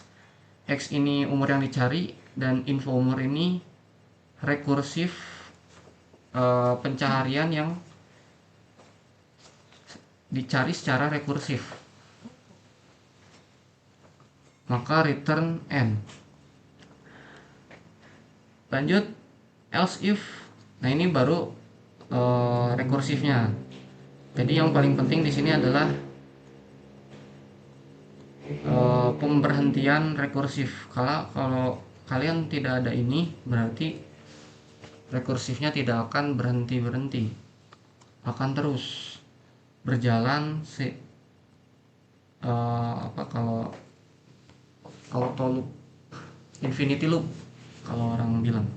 X ini umur yang dicari dan info umur ini rekursif pencaharian yang dicari secara rekursif. Maka return n. Lanjut else if. Nah, ini baru rekursifnya. Jadi yang paling penting di sini adalah pemberhentian rekursif. Kalau kalian tidak ada ini, berarti rekursifnya tidak akan berhenti, akan terus berjalan kalau auto loop, infinity loop kalau orang bilang.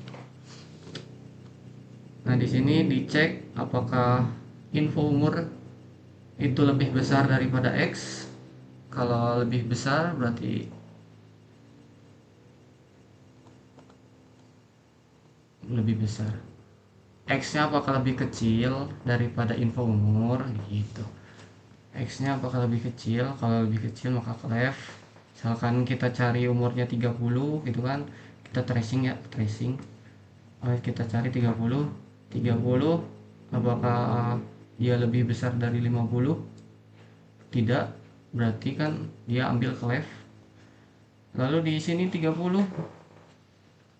Nah, di sini dicek apakah info umur itu lebih besar daripada x. Kalau lebih besar berarti lebih besar. X-nya apakah lebih kecil daripada info umur gitu. X-nya apakah lebih kecil? Kalau lebih kecil maka ke left. Misalkan kita cari umurnya 30 gitu kan. Kita tracing ya, tracing. Kita cari 30 apakah dia lebih besar dari 50? Tidak, berarti kan dia ambil ke left. Lalu di sini 30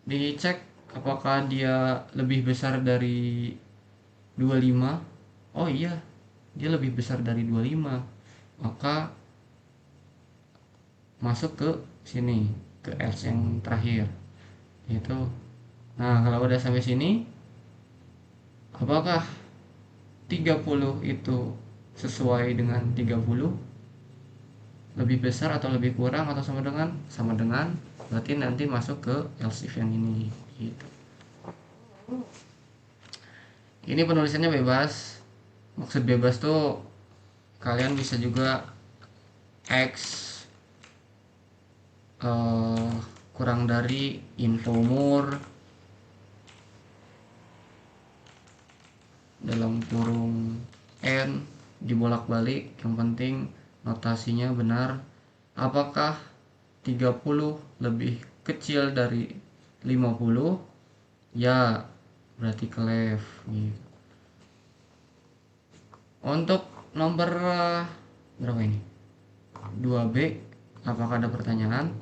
dicek apakah dia lebih besar dari 25. Oh iya, dia lebih besar dari 25, maka masuk ke sini, ke else yang terakhir itu. Nah, kalau udah sampai sini, apakah 30 itu sesuai dengan 30, lebih besar atau lebih kurang atau sama dengan, berarti nanti masuk ke else if yang ini gitu. Ini penulisannya bebas. Maksud bebas tuh kalian bisa juga x kurang dari info umur dalam kurung n, dibolak-balik, yang penting notasinya benar. Apakah 30 lebih kecil dari 50? Ya, berarti ke left gitu. Untuk nomor berapa ini? 2B, apakah ada pertanyaan?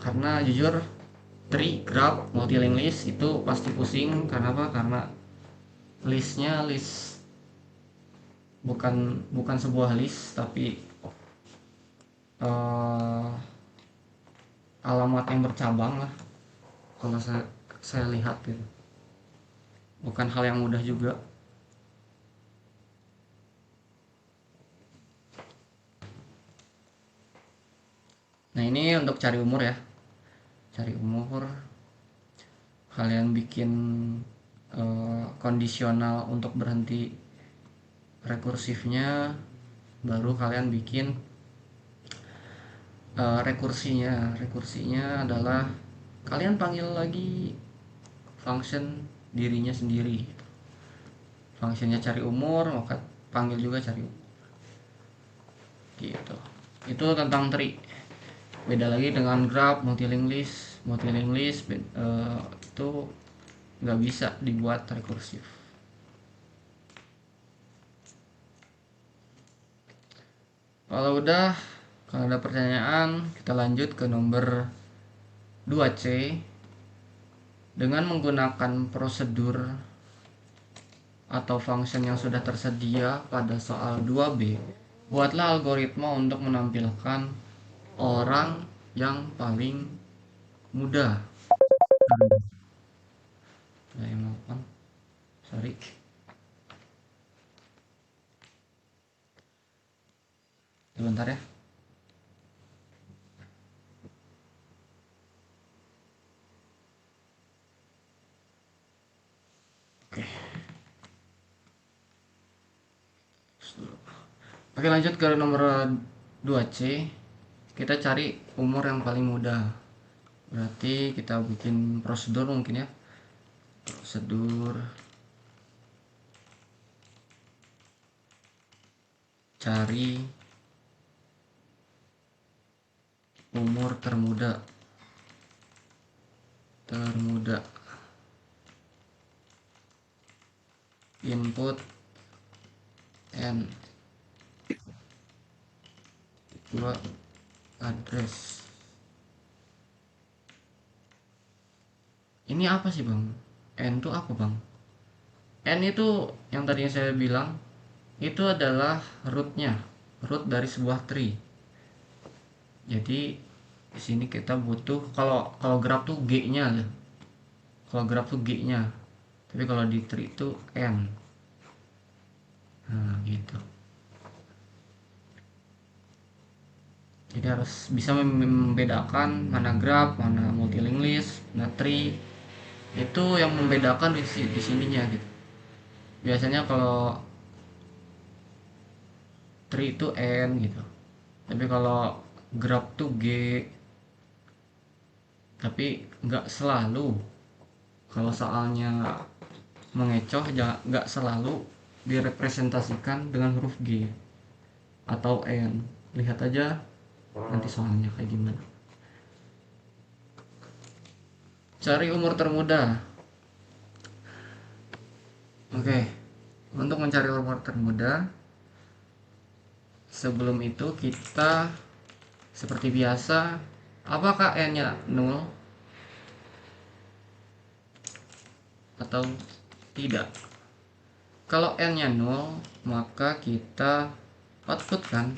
Karena jujur tree, graph, multi-link list itu pasti pusing. Karena apa? Karena listnya bukan sebuah list, tapi alamat yang bercabang lah kalau saya lihat gitu. Bukan hal yang mudah juga. Nah, ini untuk cari umur ya. Cari umur, kalian bikin kondisional untuk berhenti rekursifnya, baru kalian bikin rekursinya adalah kalian panggil lagi function dirinya sendiri. Fungsinya cari umur, maka panggil juga cari umur gitu. Itu tentang tree. Beda lagi dengan graph, multi-linked list itu nggak bisa dibuat rekursif. Kalau ada pertanyaan, kita lanjut ke nomor 2C. Dengan menggunakan prosedur atau function yang sudah tersedia pada soal 2B, buatlah algoritma untuk menampilkan orang yang paling muda. Saya maafkan, sorry. Sebentar ya. Oke. Oke, lanjut ke nomor 2C. Kita cari umur yang paling muda. Berarti kita bikin prosedur mungkin ya. Prosedur cari umur termuda. Input n dua address. Ini apa sih bang? N itu apa bang? N itu yang tadinya saya bilang itu adalah root dari sebuah tree. Jadi di sini kita butuh, kalau graph tuh G-nya. Kalau graph tuh G-nya. Tapi kalau di tree itu N. Nah, gitu. Jadi harus bisa membedakan mana graph, mana multi-linked list, mana tree. Itu yang membedakan di sininya gitu. Biasanya kalau tree itu N gitu. Tapi kalau graph tuh G. Tapi nggak selalu. Kalau soalnya mengecoh, nggak selalu direpresentasikan dengan huruf G atau N. Lihat aja nanti soalnya kayak gimana. Cari umur termuda. Oke, untuk mencari umur termuda, sebelum itu kita seperti biasa, apakah n-nya 0 atau tidak? Kalau n-nya 0, maka kita outputkan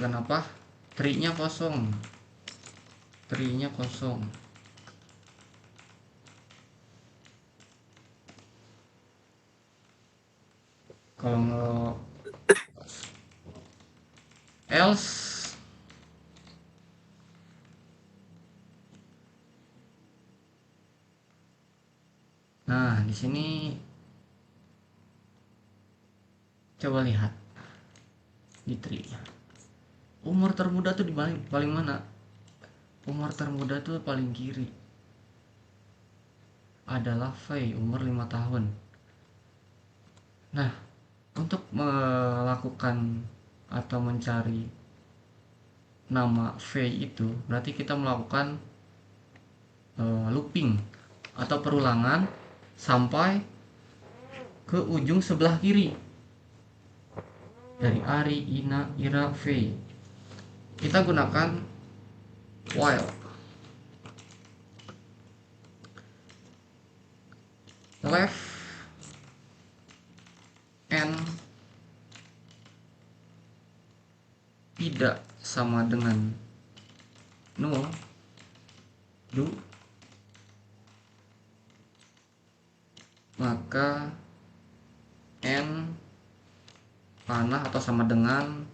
apa? Tree-nya kosong. Kalau else, nah di sini coba lihat di tree. Umur termuda tuh di paling mana? Umur termuda tuh paling kiri. Adalah V, umur 5 tahun. Nah, untuk melakukan atau mencari nama V itu, berarti kita melakukan looping atau perulangan sampai ke ujung sebelah kiri. Dari Ari, Ina, Ira, V. Kita gunakan while. Left n tidak sama dengan 0, do, maka panah atau sama dengan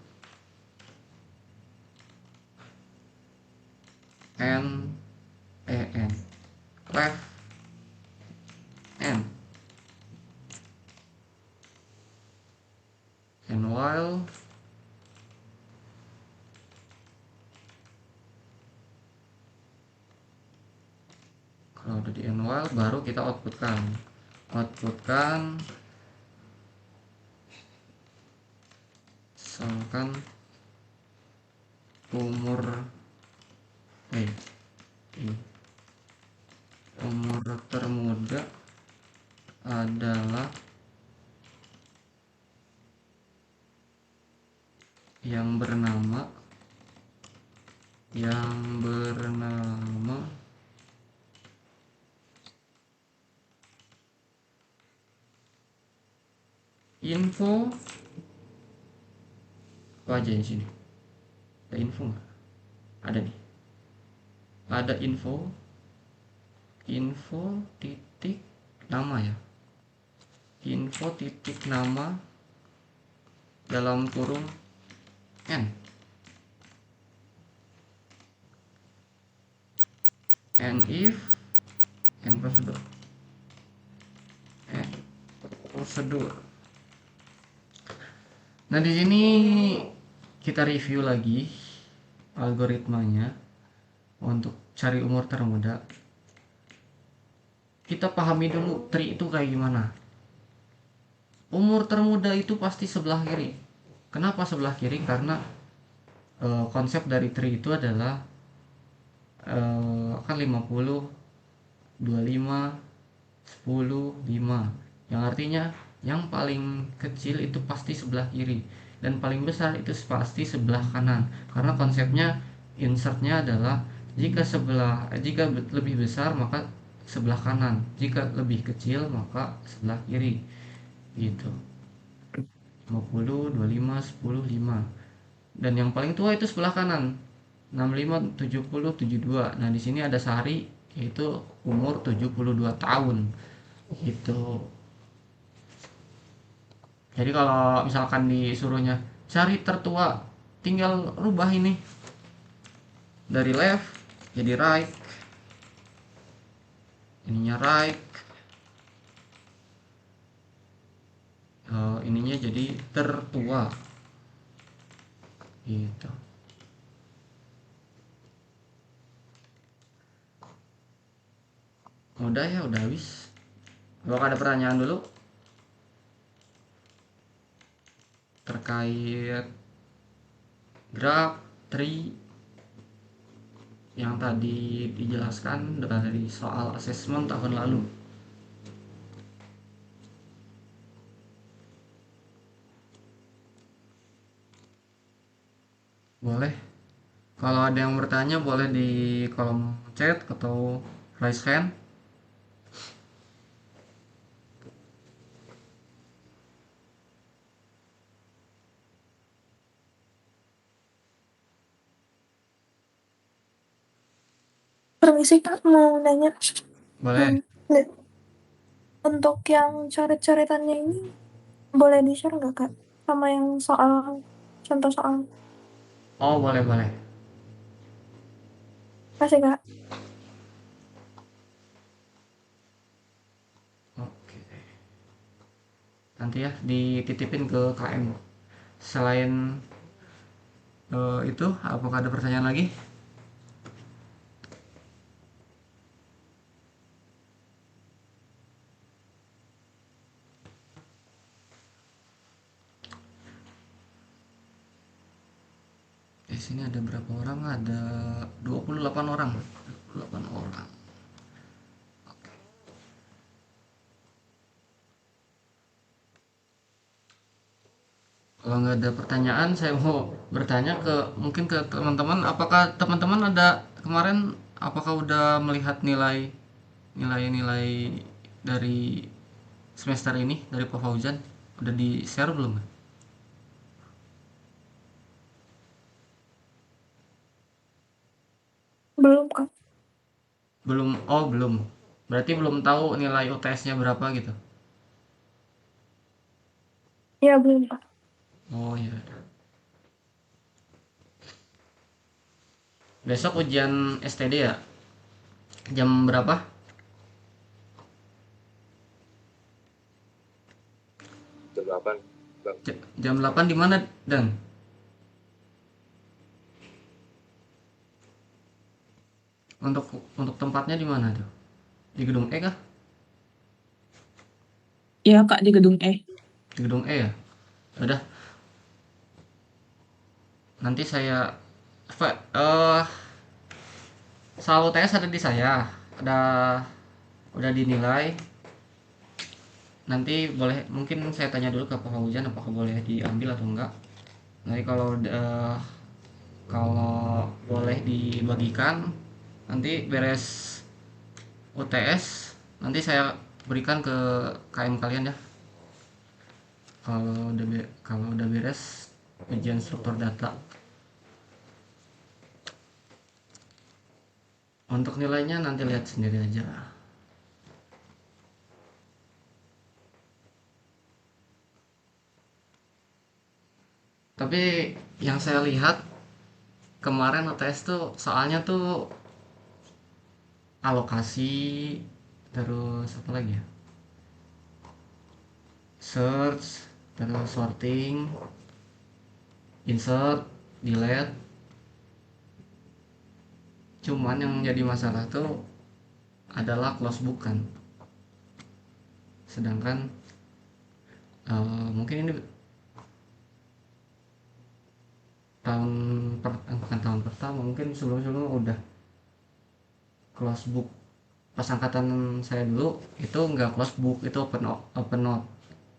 n n left n, and while kalau udah di and while baru kita outputkan misalkan umur eh ini, umur termuda adalah yang bernama yang bernama info apa aja di sini, ada info nggak? Ada nih, ada info titik nama ya, info titik nama dalam kurung n, and if and prosedur. Nah, di sini kita review lagi algoritmanya untuk cari umur termuda. Kita pahami dulu tree itu kayak gimana. Umur termuda itu pasti sebelah kiri. Kenapa sebelah kiri? Karena konsep dari tree itu adalah kan 50, 25, 10, 5. Yang artinya yang paling kecil itu pasti sebelah kiri dan paling besar itu pasti sebelah kanan. Karena konsepnya insertnya adalah jika lebih besar maka sebelah kanan, jika lebih kecil maka sebelah kiri. Gitu. 50, 25, 10, 5. Dan yang paling tua itu sebelah kanan. 65, 70, 72. Nah, di sini ada Sari yaitu umur 72 tahun. Gitu. Jadi kalau misalkan disuruhnya cari tertua, tinggal rubah ini dari left jadi right, ininya right, ininya jadi tertua. Gitu. Udah ya, udah habis. Apakah ada pertanyaan dulu terkait graph tree yang tadi dijelaskan dari soal asesmen tahun lalu? Boleh. Kalau ada yang bertanya boleh di kolom chat atau raise hand. Permisi Kak, mau nanya. Boleh. Hmm, untuk yang coret-coretannya ini boleh di-share nggak Kak? Sama yang soal, contoh soal. Oh, boleh, boleh. Kasih Kak. Oke. Nanti ya dititipin ke KM. Selain itu, apakah ada pertanyaan lagi? Di sini ada berapa orang? Ada 28 orang. 28 orang. Kalau nggak ada pertanyaan, saya mau bertanya ke mungkin ke teman-teman. Apakah teman-teman ada kemarin? Apakah udah melihat nilai-nilai dari semester ini dari Pak Fauzan? Udah di share belum? Belum Kak. Belum. Oh, belum. Berarti belum tahu nilai UTS-nya berapa gitu. Ya belum Kak. Oh iya. Besok ujian STD ya? Jam berapa? Jam 8, Bang. Jam 8 di mana, Dan? Untuk untuk tempatnya di mana tuh? Di gedung E kah? Iya Kak, di gedung E. Di gedung E ya? Udah, nanti saya soal UTS ada di saya. Ada udah dinilai. Nanti boleh mungkin saya tanya dulu ke Pak Hujan apakah boleh diambil atau enggak. Nanti kalau boleh dibagikan nanti beres UTS nanti saya berikan ke KM kalian ya. Kalau udah beres ujian struktur data. Untuk nilainya nanti lihat sendiri aja. Tapi yang saya lihat kemarin UTS tuh soalnya tuh alokasi, terus apa lagi ya, search, terus sorting, insert, delete. Cuman yang jadi masalah tuh adalah close book kan. Sedangkan mungkin ini bukan tahun pertama, mungkin sebelum-sebelum udah close book. Pas angkatan saya dulu itu nggak close book, itu open note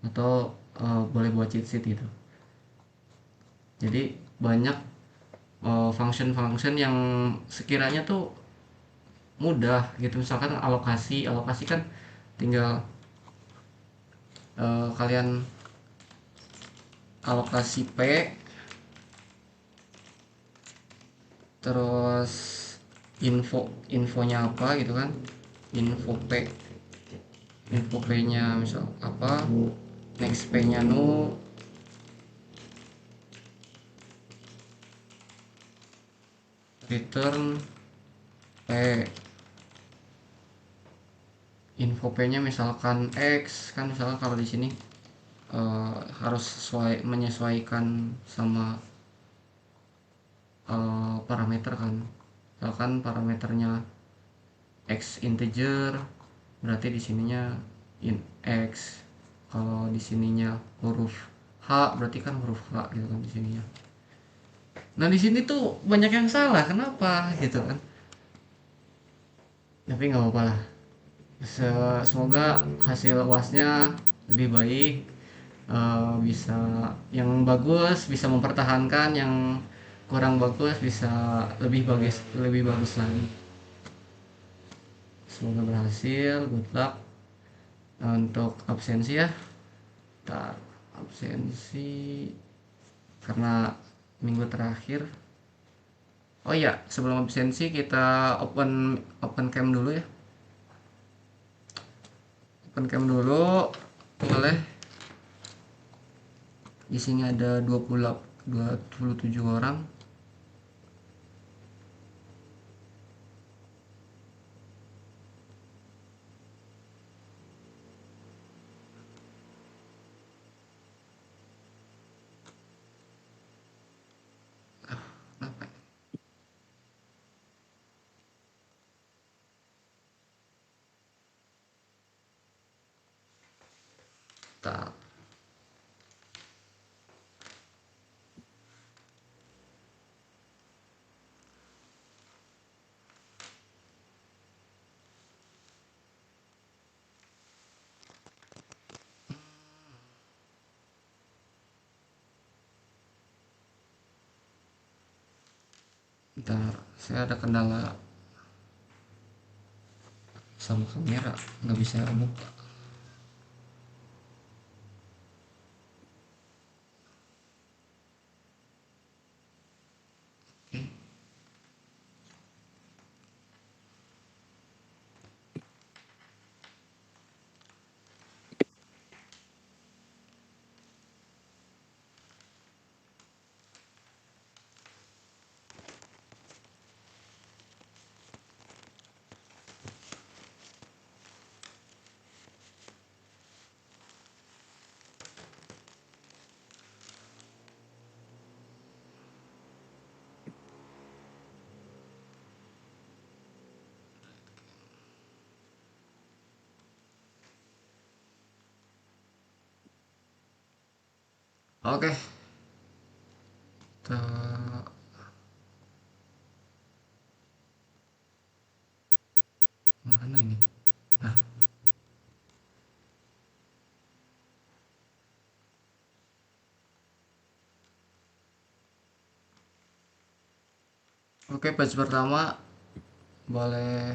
atau boleh buat cheat sheet gitu. Jadi banyak function-function yang sekiranya tuh mudah gitu, misalkan alokasi alokasi kan tinggal kalian alokasi P, terus infonya apa gitu kan, info P, info P nya misal apa, next P nya nu, return P, info P nya misalkan X kan, misalkan kalau di sini harus menyesuaikan sama parameter kan, misalkan parameternya X integer berarti di sininya X, kalau di sininya huruf H berarti kan huruf H gitu kan di sininya. Nah di sini tuh banyak yang salah, kenapa gitu kan, tapi nggak apa-apa lah. Semoga hasil uasnya lebih baik, bisa yang bagus bisa mempertahankan, yang kurang bagus bisa lebih bagus lagi. Semoga berhasil, good luck. Untuk absensi ya, tak absensi karena minggu terakhir. Oh iya, sebelum absensi kita open open cam dulu ya. Open cam dulu, boleh. Di sini ada 27 orang. Apa ya? Tak. Bentar, saya ada kendala sama kamera, nggak bisa buka. Oke. Oke, kita mana ini? Nah, oke, page pertama boleh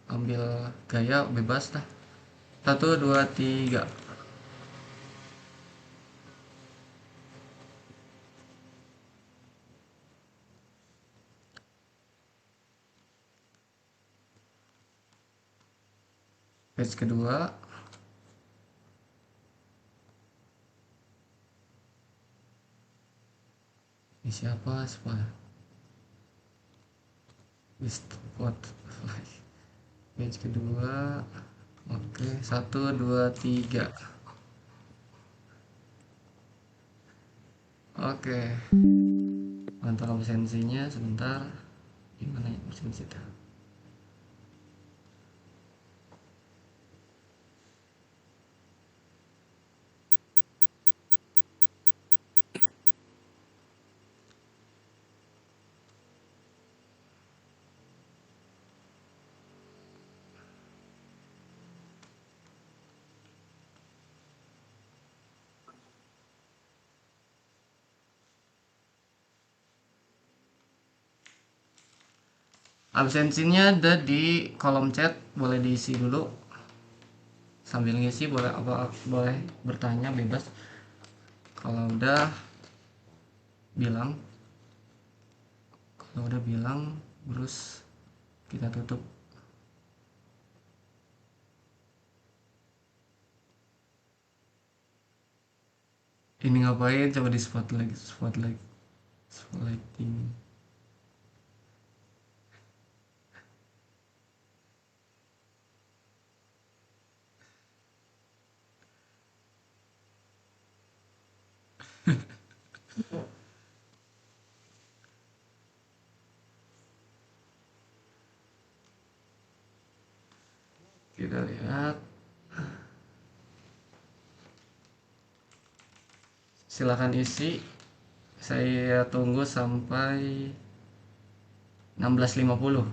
ambil gaya bebas lah. 1, 2, 3. Page kedua, ini siapa? Spotlight. Page kedua, oke, 1, 2, 3. Oke, mantap absensinya sebentar. Gimana ya absensi kita? Absensinya ada di kolom chat, boleh diisi dulu. Sambil ngisi boleh boleh bertanya bebas. Kalau udah bilang, terus kita tutup. Ini ngapain? Coba di spotlighting. Kita lihat. Silahkan isi. Saya tunggu sampai 16.50.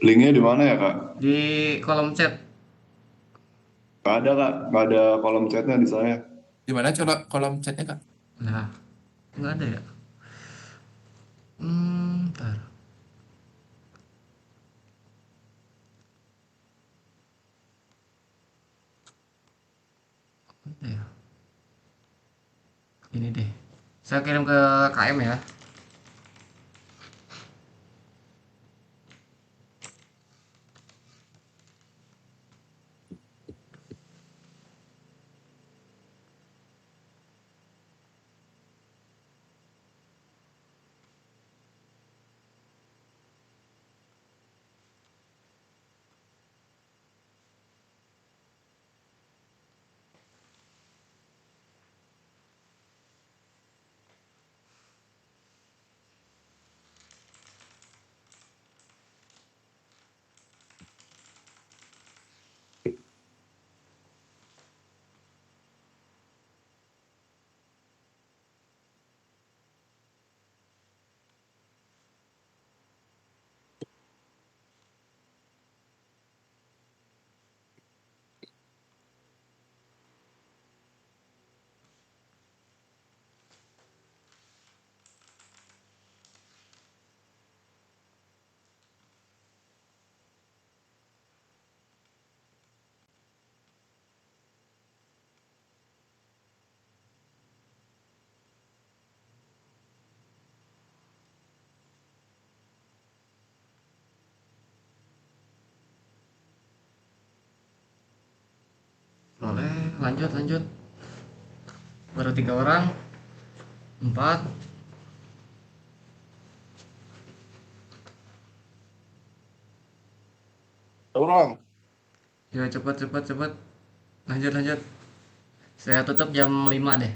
Linknya di mana ya kak? Di kolom chat. Gak ada kak, gak ada kolom chatnya di saya. Di mana kolom chatnya kak? Nah, nggak ada ya? Ntar. Ada ya? Ini deh. Saya kirim ke KM ya. Boleh, lanjut. Baru 3 orang. 4. Orang. Ya cepet. Lanjut. Saya tutup jam 5 deh.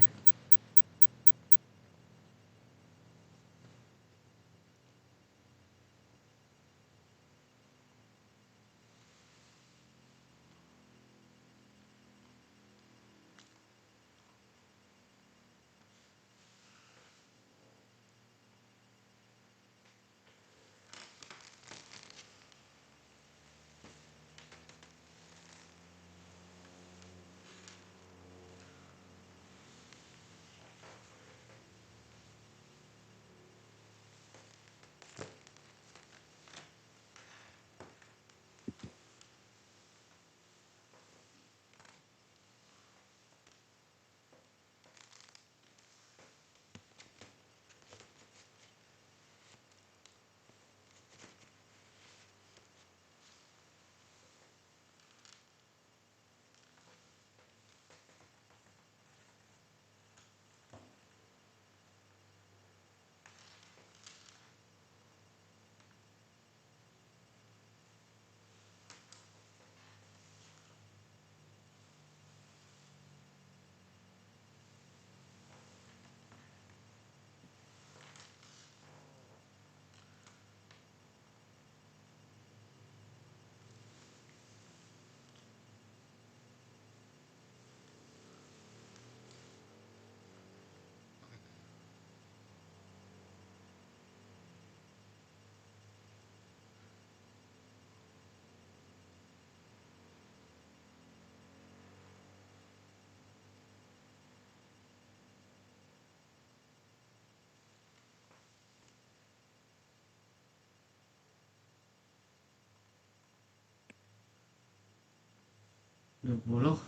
20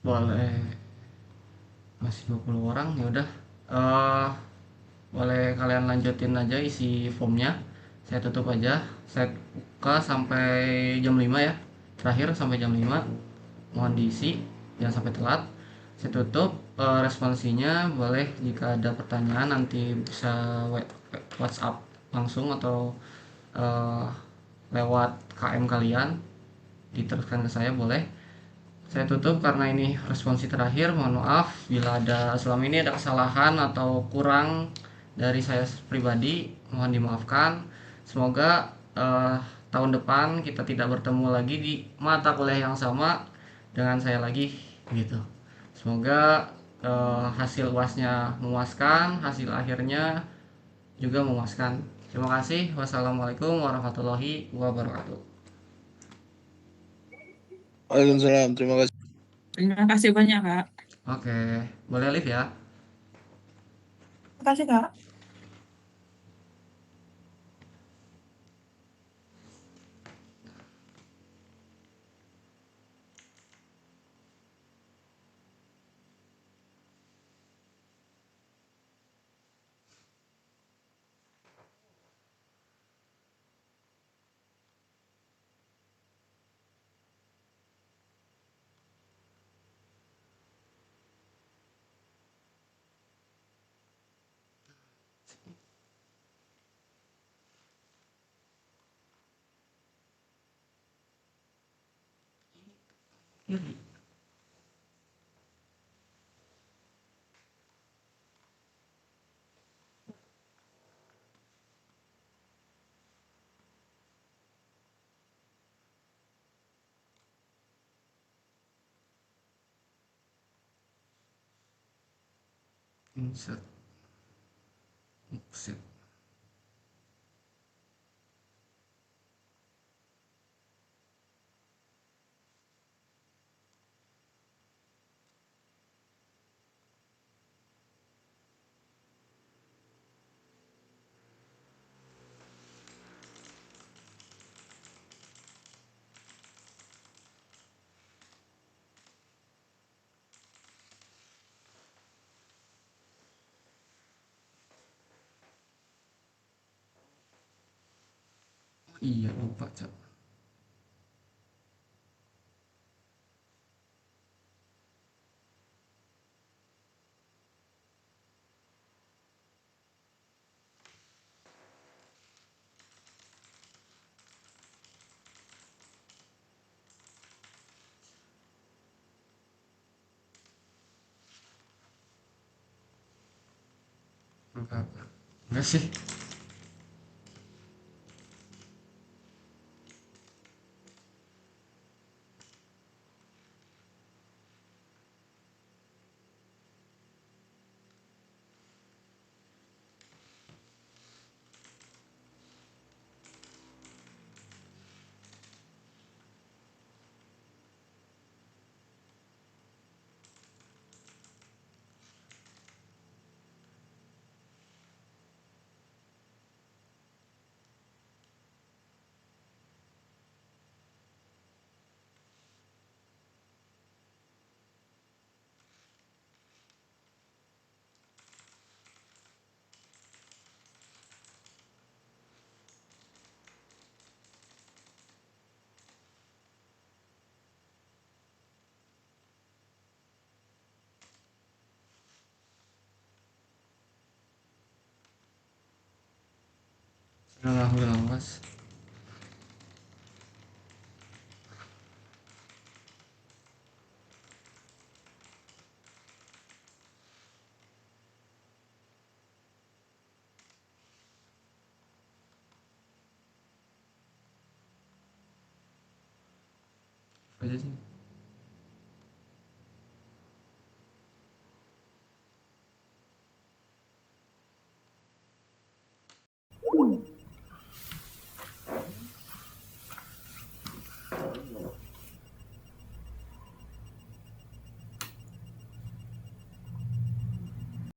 boleh, masih 20 orang ya udah. eh Boleh kalian lanjutin aja isi formnya. Saya tutup aja. Saya buka sampai jam 5 ya. Terakhir sampai jam 5. Mohon diisi, jangan sampai telat. Saya tutup. Responsinya boleh jika ada pertanyaan nanti bisa WhatsApp langsung atau eh, lewat KM kalian diteruskan ke saya boleh. Saya tutup karena ini responsi terakhir. Mohon maaf bila ada selama ini ada kesalahan atau kurang dari saya pribadi, mohon dimaafkan. Semoga tahun depan kita tidak bertemu lagi di mata kuliah yang sama dengan saya lagi gitu. Semoga hasil UASnya memuaskan, hasil akhirnya juga memuaskan. Terima kasih. Wassalamualaikum warahmatullahi wabarakatuh. Waalaikumsalam. Terima kasih. Terima kasih banyak, Kak. Oke, boleh live ya. Makasih, Kak. Kiri. Insert. Exit. Iya lupa cak. Enggak sih. Alhamdulillah mas. Apa aja sih?